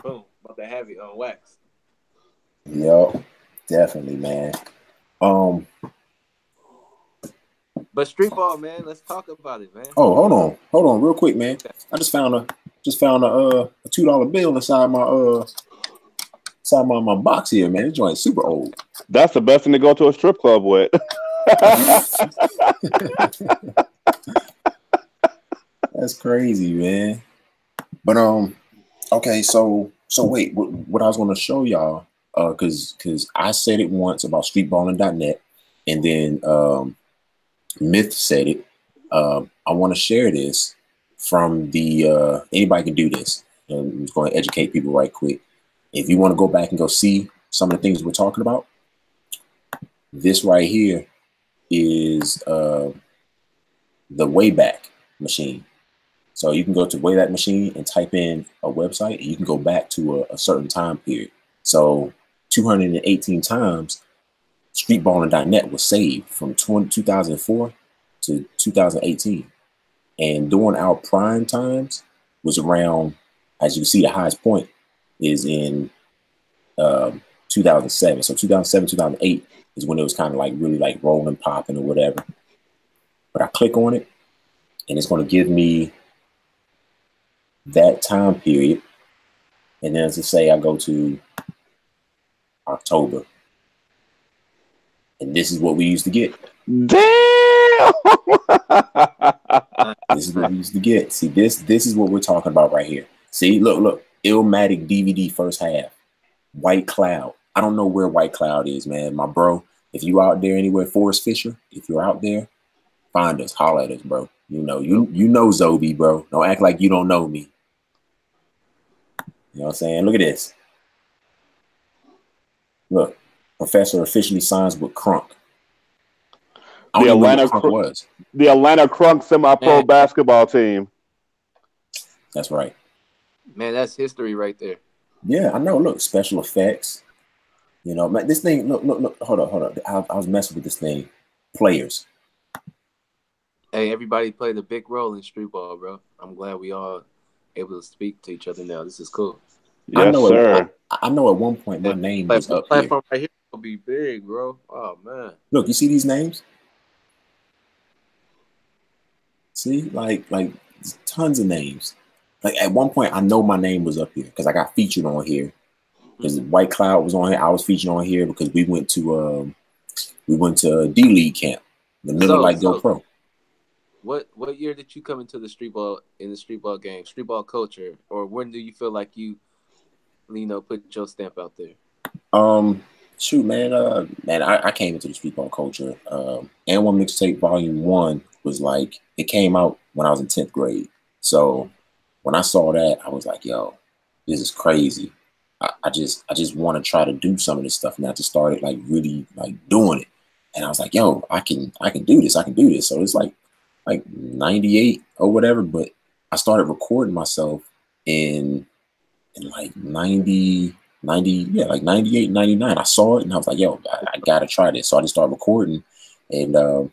C: boom, about to have it on wax.
A: Yup, definitely, man.
C: But streetball, man, let's talk about it, man.
A: Oh, hold on, real quick, man. I just found a $2 bill inside my box here, man. This joint's super old.
B: That's the best thing to go to a strip club with.
A: That's crazy, man. But okay, so wait, what I was going to show y'all, because I said it once about streetballing.net, and then Myth said it. I want to share this from the anybody can do this. I'm just going to educate people right quick. If you want to go back and go see some of the things we're talking about, this right here is the Wayback Machine. So you can go to Wayback Machine and type in a website, and you can go back to a certain time period. So 218 times, streetballing.net was saved from 2004 to 2018. And during our prime times was around, as you can see, the highest point is in 2007. So 2007, 2008 is when it was kind of like really like rolling, popping or whatever. But I click on it and it's going to give me that time period. And then as I say, I go to October. And this is what we used to get.
B: Damn!
A: This is what we used to get. See, this is what we're talking about right here. See, look. Illmatic DVD first half. White Cloud. I don't know where White Cloud is, man. My bro, if you out there anywhere, Forrest Fisher, if you're out there, find us, holler at us, bro. You know Zobe, bro. Don't act like you don't know me. You know what I'm saying? Look at this. Look, Professor officially signs with Crunk.
B: The Atlanta Crunk semi-pro basketball team.
A: That's right.
C: Man, that's history right there.
A: Yeah, I know. Look, special effects. You know, man, this thing. Look. Hold on. I was messing with this thing. Players.
C: Hey, everybody played a big role in Streetball, bro. I'm glad we all able to speak to each other now. This is cool.
B: Yes, sir.
A: I know at one point my name was up here.
C: Platform right here will be big, bro. Oh man.
A: Look, you see these names? See, like tons of names. Like at one point, I know my name was up here because I got featured on here. Because White Cloud was on here, I was featured on here because we went to D League camp, the Miller Lite Go Pro.
C: What year did you come into the streetball game, streetball culture, or when do you feel like you put your stamp out there?
A: Shoot, man, I came into the streetball culture. And One Mixtape Volume 1 was like, it came out when I was in 10th grade. So when I saw that, I was like, yo, this is crazy. I just want to try to do some of this stuff now. To start like really like doing it. And I was like, yo, I can do this. I can do this. So it's like 98 or whatever. But I started recording myself in like 98, 99. I saw it and I was like, yo, I gotta try this. So I just started recording. And a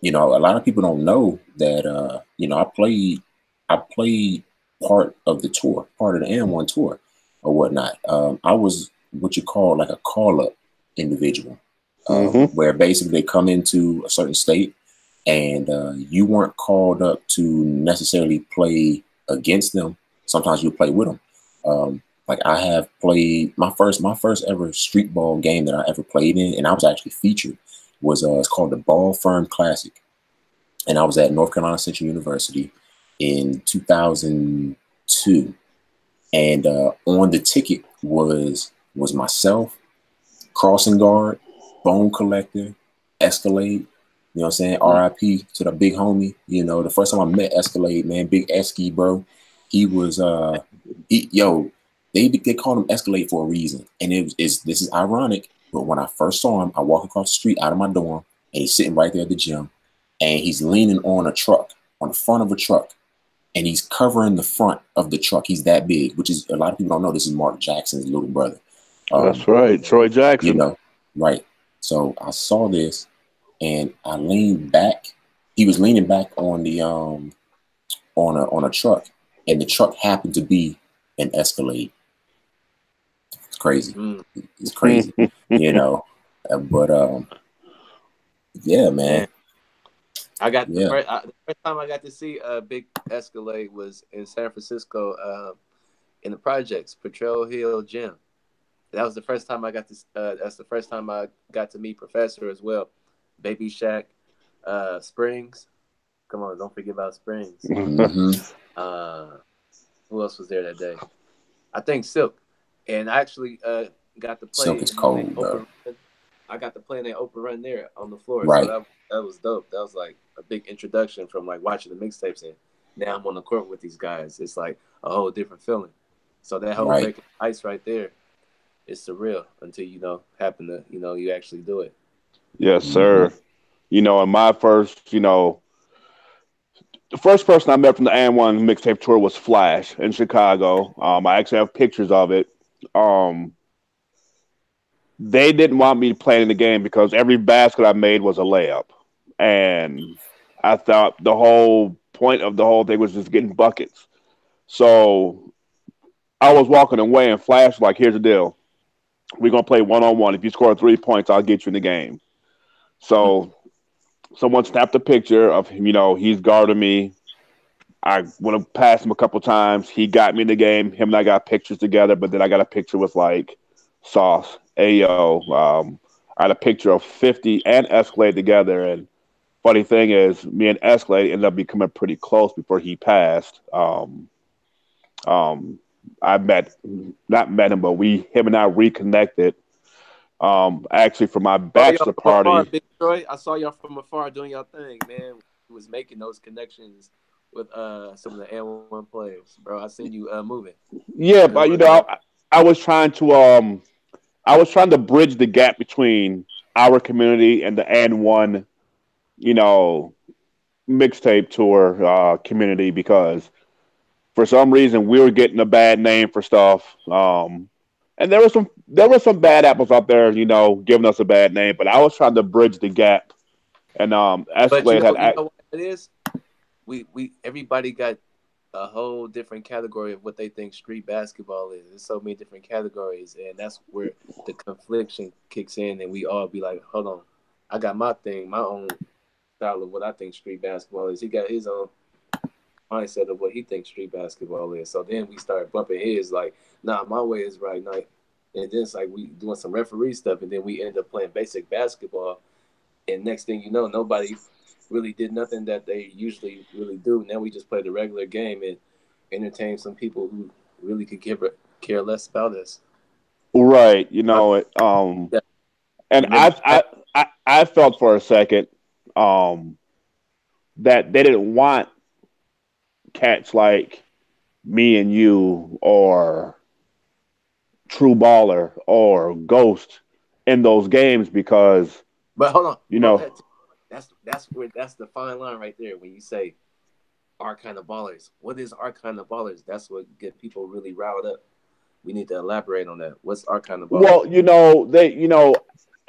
A: lot of people don't know that I played part of the tour, part of the N1 tour or whatnot. I was what you call like a call-up individual, where basically they come into a certain state and you weren't called up to necessarily play against them. Sometimes you play with them. Like I have played my first ever street ball game that I ever played in, and I was actually featured, was it's called the Ball Firm Classic. And I was at North Carolina Central University in 2002. And on the ticket was myself, Crossing Guard, Bone Collector, Escalade, you know what I'm saying? RIP to the big homie. You know, the first time I met Escalade, man, Big Esky, bro, he was they called him Escalade for a reason. And this is ironic, but when I first saw him, I walk across the street out of my dorm and he's sitting right there at the gym and he's leaning on a truck, on the front of a truck, and he's covering the front of the truck. He's that big, which is a lot of people don't know. This is Mark Jackson's little brother.
B: That's right, Troy Jackson.
A: You know, right. So I saw this and I leaned back. He was leaning back on the on a truck, and the truck happened to be an Escalade. It's crazy. It's crazy, you know. But yeah, man.
C: I got the first time I got to see a big Escalade was in San Francisco, in the projects, Patrol Hill Gym. That was the first time I got to. That's the first time I got to meet Professor as well. Baby Shaq, Springs. Come on, don't forget about Springs. Who else was there that day? I think Silk. And I actually got to play.
A: Silk is cold, bro.
C: I got to play in an open run there on the floor.
A: Right.
C: So that was dope. That was like a big introduction from like watching the mixtapes, and now I'm on the court with these guys. It's like a whole different feeling. So that whole break of ice right there is surreal until you actually do it.
B: Yes, sir. You know, in my first, the first person I met from the N1 mixtape tour was Flash in Chicago. I actually have pictures of it. they didn't want me playing the game because every basket I made was a layup. And I thought the whole point of the whole thing was just getting buckets. So I was walking away and Flash like, here's the deal. We're gonna play 1-on-1. If you score 3 points, I'll get you in the game. So someone snapped a picture of him, he's guarding me. I went to pass him a couple times. He got me in the game. Him and I got pictures together, but then I got a picture with like Sauce, Ayo. I had a picture of 50 and Escalade together. And funny thing is, me and Escalade ended up becoming pretty close before he passed. I not met him, but him and I reconnected. Actually, for my bachelor party.
C: Big Troy, I saw y'all from afar doing y'all thing, man. We was making those connections with some of the N1 players, bro. I seen you moving.
B: Yeah, but I was trying to bridge the gap between our community and the N1, mixtape tour community because for some reason we were getting a bad name for stuff. And there were some bad apples out there, giving us a bad name. But I was trying to bridge the gap, and Escalade
C: you know what it is? We everybody got a whole different category of what they think street basketball is. There's so many different categories, and that's where the confliction kicks in, and we all be like, "Hold on, I got my thing, my own style of what I think street basketball is." He got his own mindset of what he thinks street basketball is. So then we start bumping his like, nah, my way is right. Nah. And then it's like we doing some referee stuff, and then we end up playing basic basketball. And next thing you know, nobody really did nothing that they usually really do. Now we just play the regular game and entertain some people who really could care less about us.
B: Right, and I felt for a second that they didn't want cats like me and you or True Baller or Ghost in those games because
C: but hold on, that's the fine line right there when you say our kind of ballers. What is our kind of ballers? That's what get people really riled up. We need to elaborate on that. What's our kind of ballers?
B: Well,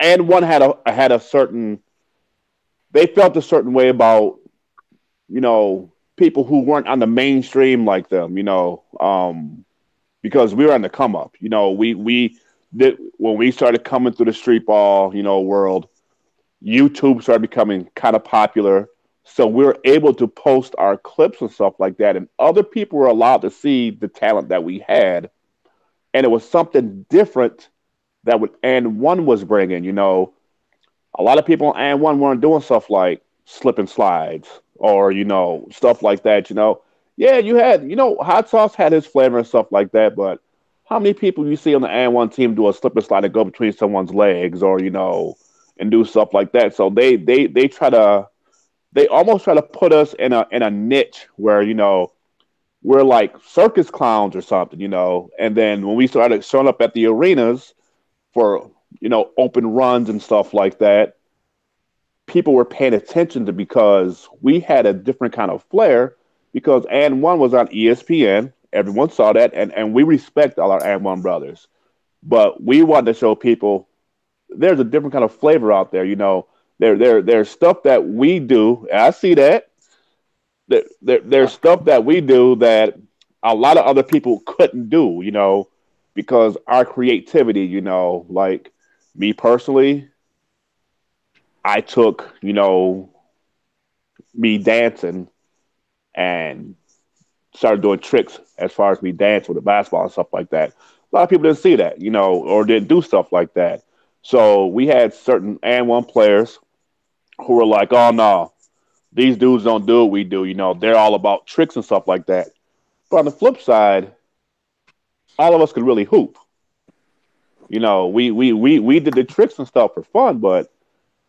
B: and one had a certain they felt a certain way about people who weren't on the mainstream like them, because we were on the come up. We did when we started coming through the street ball, world. YouTube started becoming kind of popular, so we were able to post our clips and stuff like that, and other people were allowed to see the talent that we had, and it was something different that what N1 was bringing. A lot of people on N1 weren't doing stuff like slip and slides or stuff like that. Yeah, you had Hot Sauce had his flavor and stuff like that, but how many people you see on the N1 team do a slip and slide and go between someone's legs or and do stuff like that? So they almost try to put us in a niche where we're like circus clowns or something, and then when we started showing up at the arenas for open runs and stuff like that, people were paying attention to because we had a different kind of flair because N1 was on ESPN. Everyone saw that, and we respect all our N1 brothers. But we wanted to show people there's a different kind of flavor out there. There's stuff that we do, and I see that. There's stuff that we do that a lot of other people couldn't do, because our creativity, like me personally, I took, me dancing and started doing tricks as far as me dance with the basketball and stuff like that. A lot of people didn't see that, or didn't do stuff like that. So we had certain N1 players who were like, oh, no, these dudes don't do what we do. They're all about tricks and stuff like that. But on the flip side, all of us could really hoop. We did the tricks and stuff for fun, but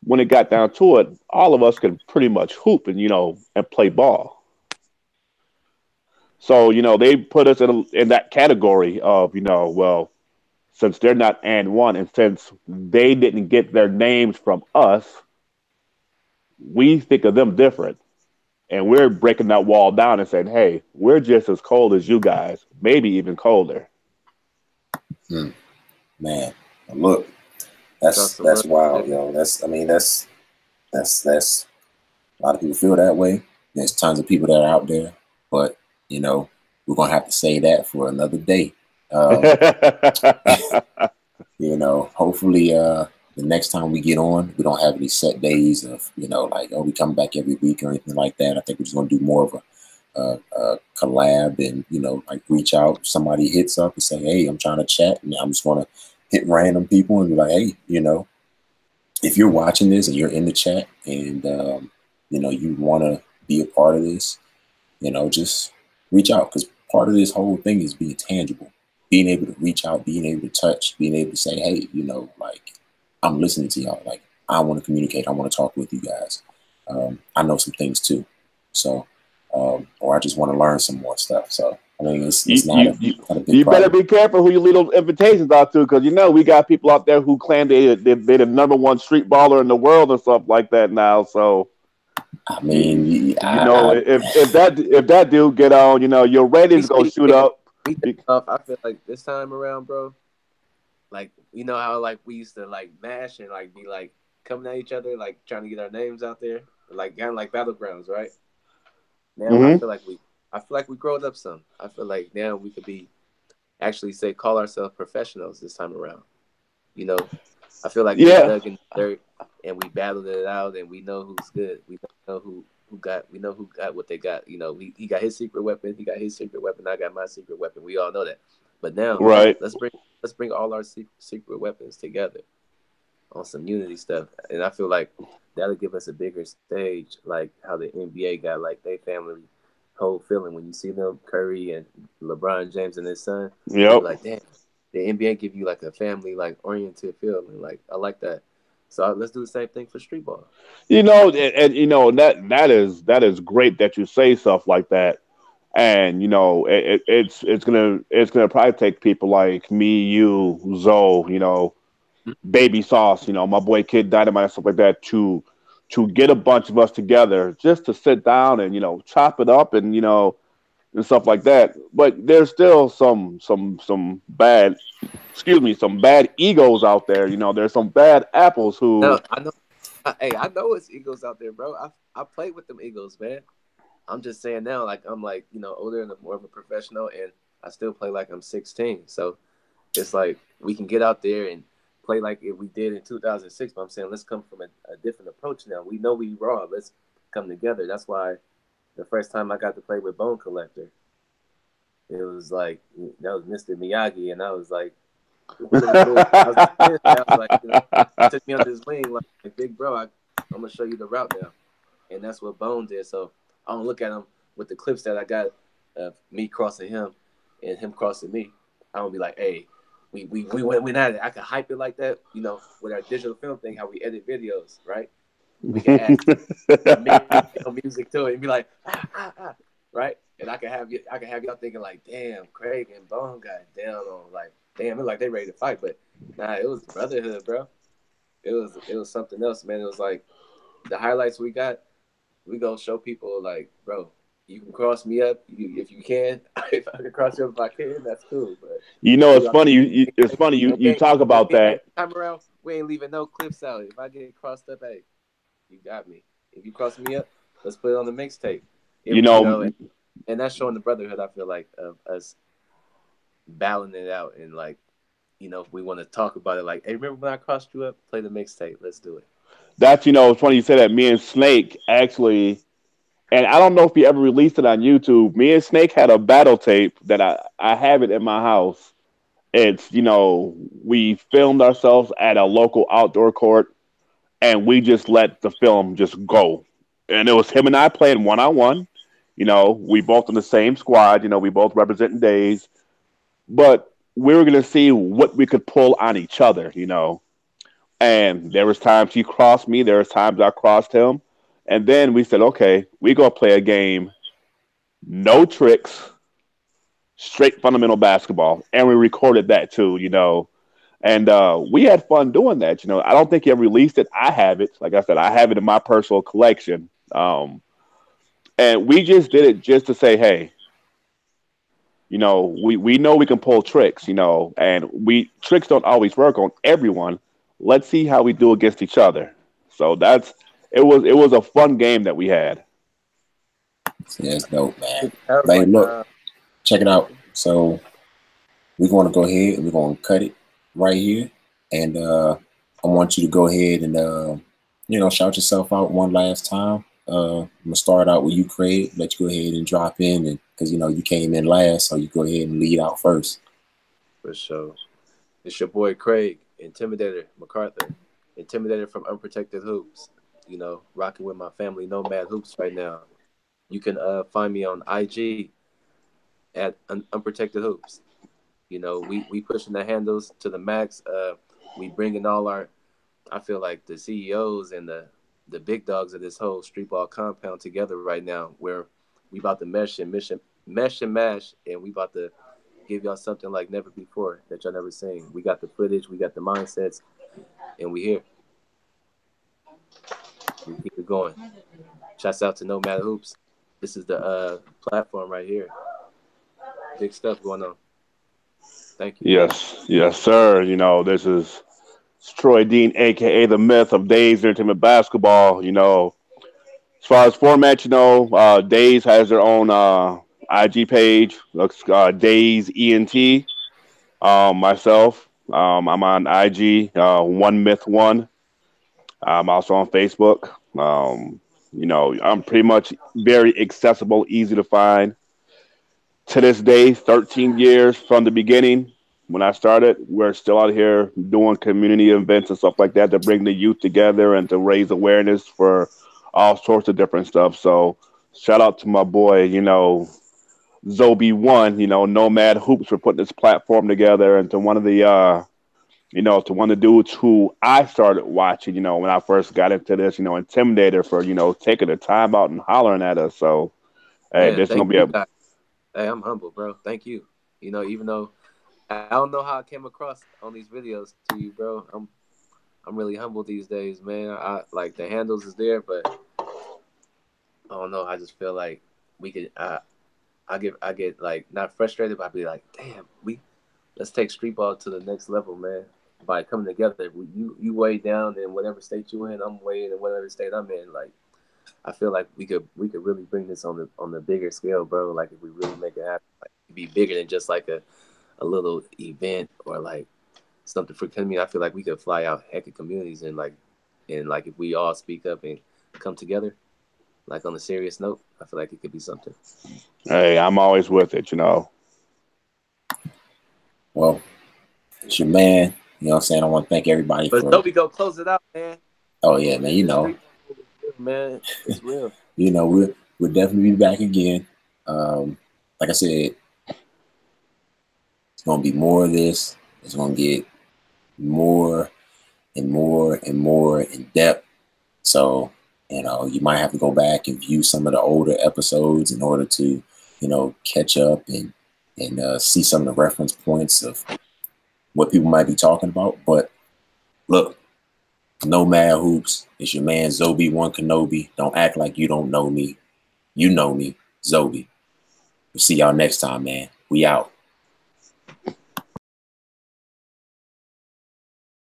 B: when it got down to it, all of us could pretty much hoop and and play ball. So they put us in that category of well, since they're not N1 and since they didn't get their names from us, we think of them different, and we're breaking that wall down and saying, hey, we're just as cold as you guys, maybe even colder.
A: Man, look, That's wild, yo. That's a lot of people feel that way. There's tons of people that are out there, but we're gonna have to say that for another day. Hopefully the next time we get on, we don't have any set days of like, oh, we come back every week or anything like that. I think we're just gonna do more of a collab and like reach out. Somebody hits up and say, hey, I'm trying to chat, and I'm just gonna hit random people and be like, hey, if you're watching this and you're in the chat and you want to be a part of this, just reach out, because part of this whole thing is being tangible, being able to reach out, being able to touch, being able to say, hey, like, I'm listening to y'all. Like, I want to communicate. I want to talk with you guys. I know some things too. So, or I just want to learn some more stuff. So, I mean, it's not a big
B: you
A: problem.
B: better be careful who you leave those invitations out to, because we got people out there who claim they're the #1 street baller in the world and stuff like that now. So,
A: I mean,
B: if that dude get on, your ratings gonna shoot up.
C: I feel like this time around, bro, like, how like we used to like mash and like be like coming at each other, like trying to get our names out there, like kind of like battlegrounds, right? Now I feel like we growed up some. I feel like now we could be actually call ourselves professionals this time around. I feel like we dug in the dirt and we battled it out, and we know who's good. We know who got what they got. He got his secret weapon. He got his secret weapon. I got my secret weapon. We all know that. But now, let's bring all our secret weapons together on some unity stuff, and I feel like that'll give us a bigger stage, like how the NBA got like their family whole feeling when you see them, Curry and LeBron James and his son.
B: Yep.
C: Like, damn, the NBA give you like a family like oriented feeling. Like, I like that. So let's do the same thing for streetball.
B: That is great that you say stuff like that. And it's gonna probably take people like me, you, Zoe, Baby Sauce, my boy Kid Dynamite and stuff like that to get a bunch of us together just to sit down and chop it up and and stuff like that. But there's still some bad egos out there. There's some bad apples who.
C: No, I know. I know it's egos out there, bro. I played with them egos, man. I'm just saying now, like, I'm like, older and more of a professional, and I still play like I'm 16. So it's like we can get out there and play like if we did in 2006. But I'm saying let's come from a different approach now. We know we raw. Let's come together. That's why the first time I got to play with Bone Collector, it was like, that was Mr. Miyagi, and I was like, he took me under his wing like, big bro, I'm gonna show you the route now, and that's what Bone did. So I don't look at him with the clips that I got of me crossing him and him crossing me. I don't be like, hey, we went at it. I could hype it like that, with our digital film thing, how we edit videos, right? We can add music to it and be like, right? And I can have y'all thinking like, damn, Craig and Bone got down on, like, damn, it like they ready to fight. But nah, it was brotherhood, bro. It was something else, man. It was like the highlights we got. We gonna show people like, bro, you can cross me up if you can. If I can cross you up if I can, that's cool. But
B: it's funny. It's funny you talk about that.
C: Time around, we ain't leaving no clips out. If I get crossed up, hey, you got me. If you cross me up, let's put it on the mixtape. And that's showing the brotherhood. I feel like of us battling it out, and like, if we want to talk about it, like, hey, remember when I crossed you up? Play the mixtape. Let's do it.
B: That's it's funny you say that. Me and Snake actually, and I don't know if he ever released it on YouTube. Me and Snake had a battle tape that I have it in my house. It's we filmed ourselves at a local outdoor court, and we just let the film just go. And it was him and I playing 1-on-1. We both in the same squad. We both representing Daze, but we were gonna see what we could pull on each other. And there was times he crossed me. There was times I crossed him. And then we said, okay, we go play a game, no tricks, straight fundamental basketball. And we recorded that too, And we had fun doing that. I don't think he ever released it. I have it. Like I said, I have it in my personal collection. And we just did it just to say, hey, we know we can pull tricks, and tricks don't always work on everyone. let's see how we do against each other. So it was a fun game that we had.
A: Yeah, it's dope, man.
C: That was
A: Like,
C: like
A: look, check it out. So we're going to go ahead and we're going to cut it right here. And I want you to go ahead and, shout yourself out one last time. I'm going to start out with you, Craig. Let you go ahead and drop in. And because, you came in last, so you go ahead and lead out first.
C: for sure. It's your boy Craig, Intimidator MacArthur, Intimidator from Unprotected Hoops. Rocking with my family NoMadHoops right now. You can find me on IG at Unprotected Hoops. We pushing the handles to the max. We bringing all I feel like the CEOs and the big dogs of this whole streetball compound together right now, where we about to mesh and mash, and we about to give y'all something like never before that y'all never seen. We got the footage, we got the mindsets, and we here. We keep it going. Shouts out to NoMadHoops. This is the platform right here. Big stuff going on. Thank you.
B: Yes, sir. This is Troy Dean, aka the Myth of Daze Entertainment Basketball. As far as format, Daze has their own IG page. Looks Daze ENT. Myself, I'm on IG, One Myth One. I'm also on Facebook. I'm pretty much very accessible, easy to find. To this day, 13 years from the beginning, when I started, we're still out here doing community events and stuff like that to bring the youth together and to raise awareness for all sorts of different stuff. So shout out to my boy, Zobeone, NoMadHoops for putting this platform together, and to one of the to one of the dudes who I started watching, when I first got into this, Intimidator for, taking the time out and hollering at us. So, hey,
C: Man,
B: this is going
C: thank
B: to be
C: you,
B: a.
C: guys. Hey, I'm humble, bro. Thank you. Even though I don't know how I came across on these videos to you, bro. I'm really humble these days, man. I like the handles is there, but I don't know. I just feel like we could. I get like not frustrated, but I be like, damn, let's take streetball to the next level, man. By coming together, you way down in whatever state you in, I'm way in whatever state I'm in. Like, I feel like we could really bring this on the bigger scale, bro. Like, if we really make it happen, like, it'd be bigger than just like a little event or like something for community. I feel like we could fly out heck of communities and if we all speak up and come together, like on a serious note, I feel like it could be something.
B: Hey, I'm always with it,
A: Well, it's your man. You know what I'm saying? I want to thank everybody
C: But
A: for.
C: Toby, go close it out, man.
A: Oh yeah, man.
C: Man, it's real.
A: We'll definitely be back again. Like I said, it's gonna be more of this. It's gonna get more and more and more in depth. So, you might have to go back and view some of the older episodes in order to, catch up and see some of the reference points of what people might be talking about. But look, NoMadHoops, it's your man Zobeone Knobe. Don't act like you don't know me. You know me, Zobe. We'll see y'all next time, man. We out.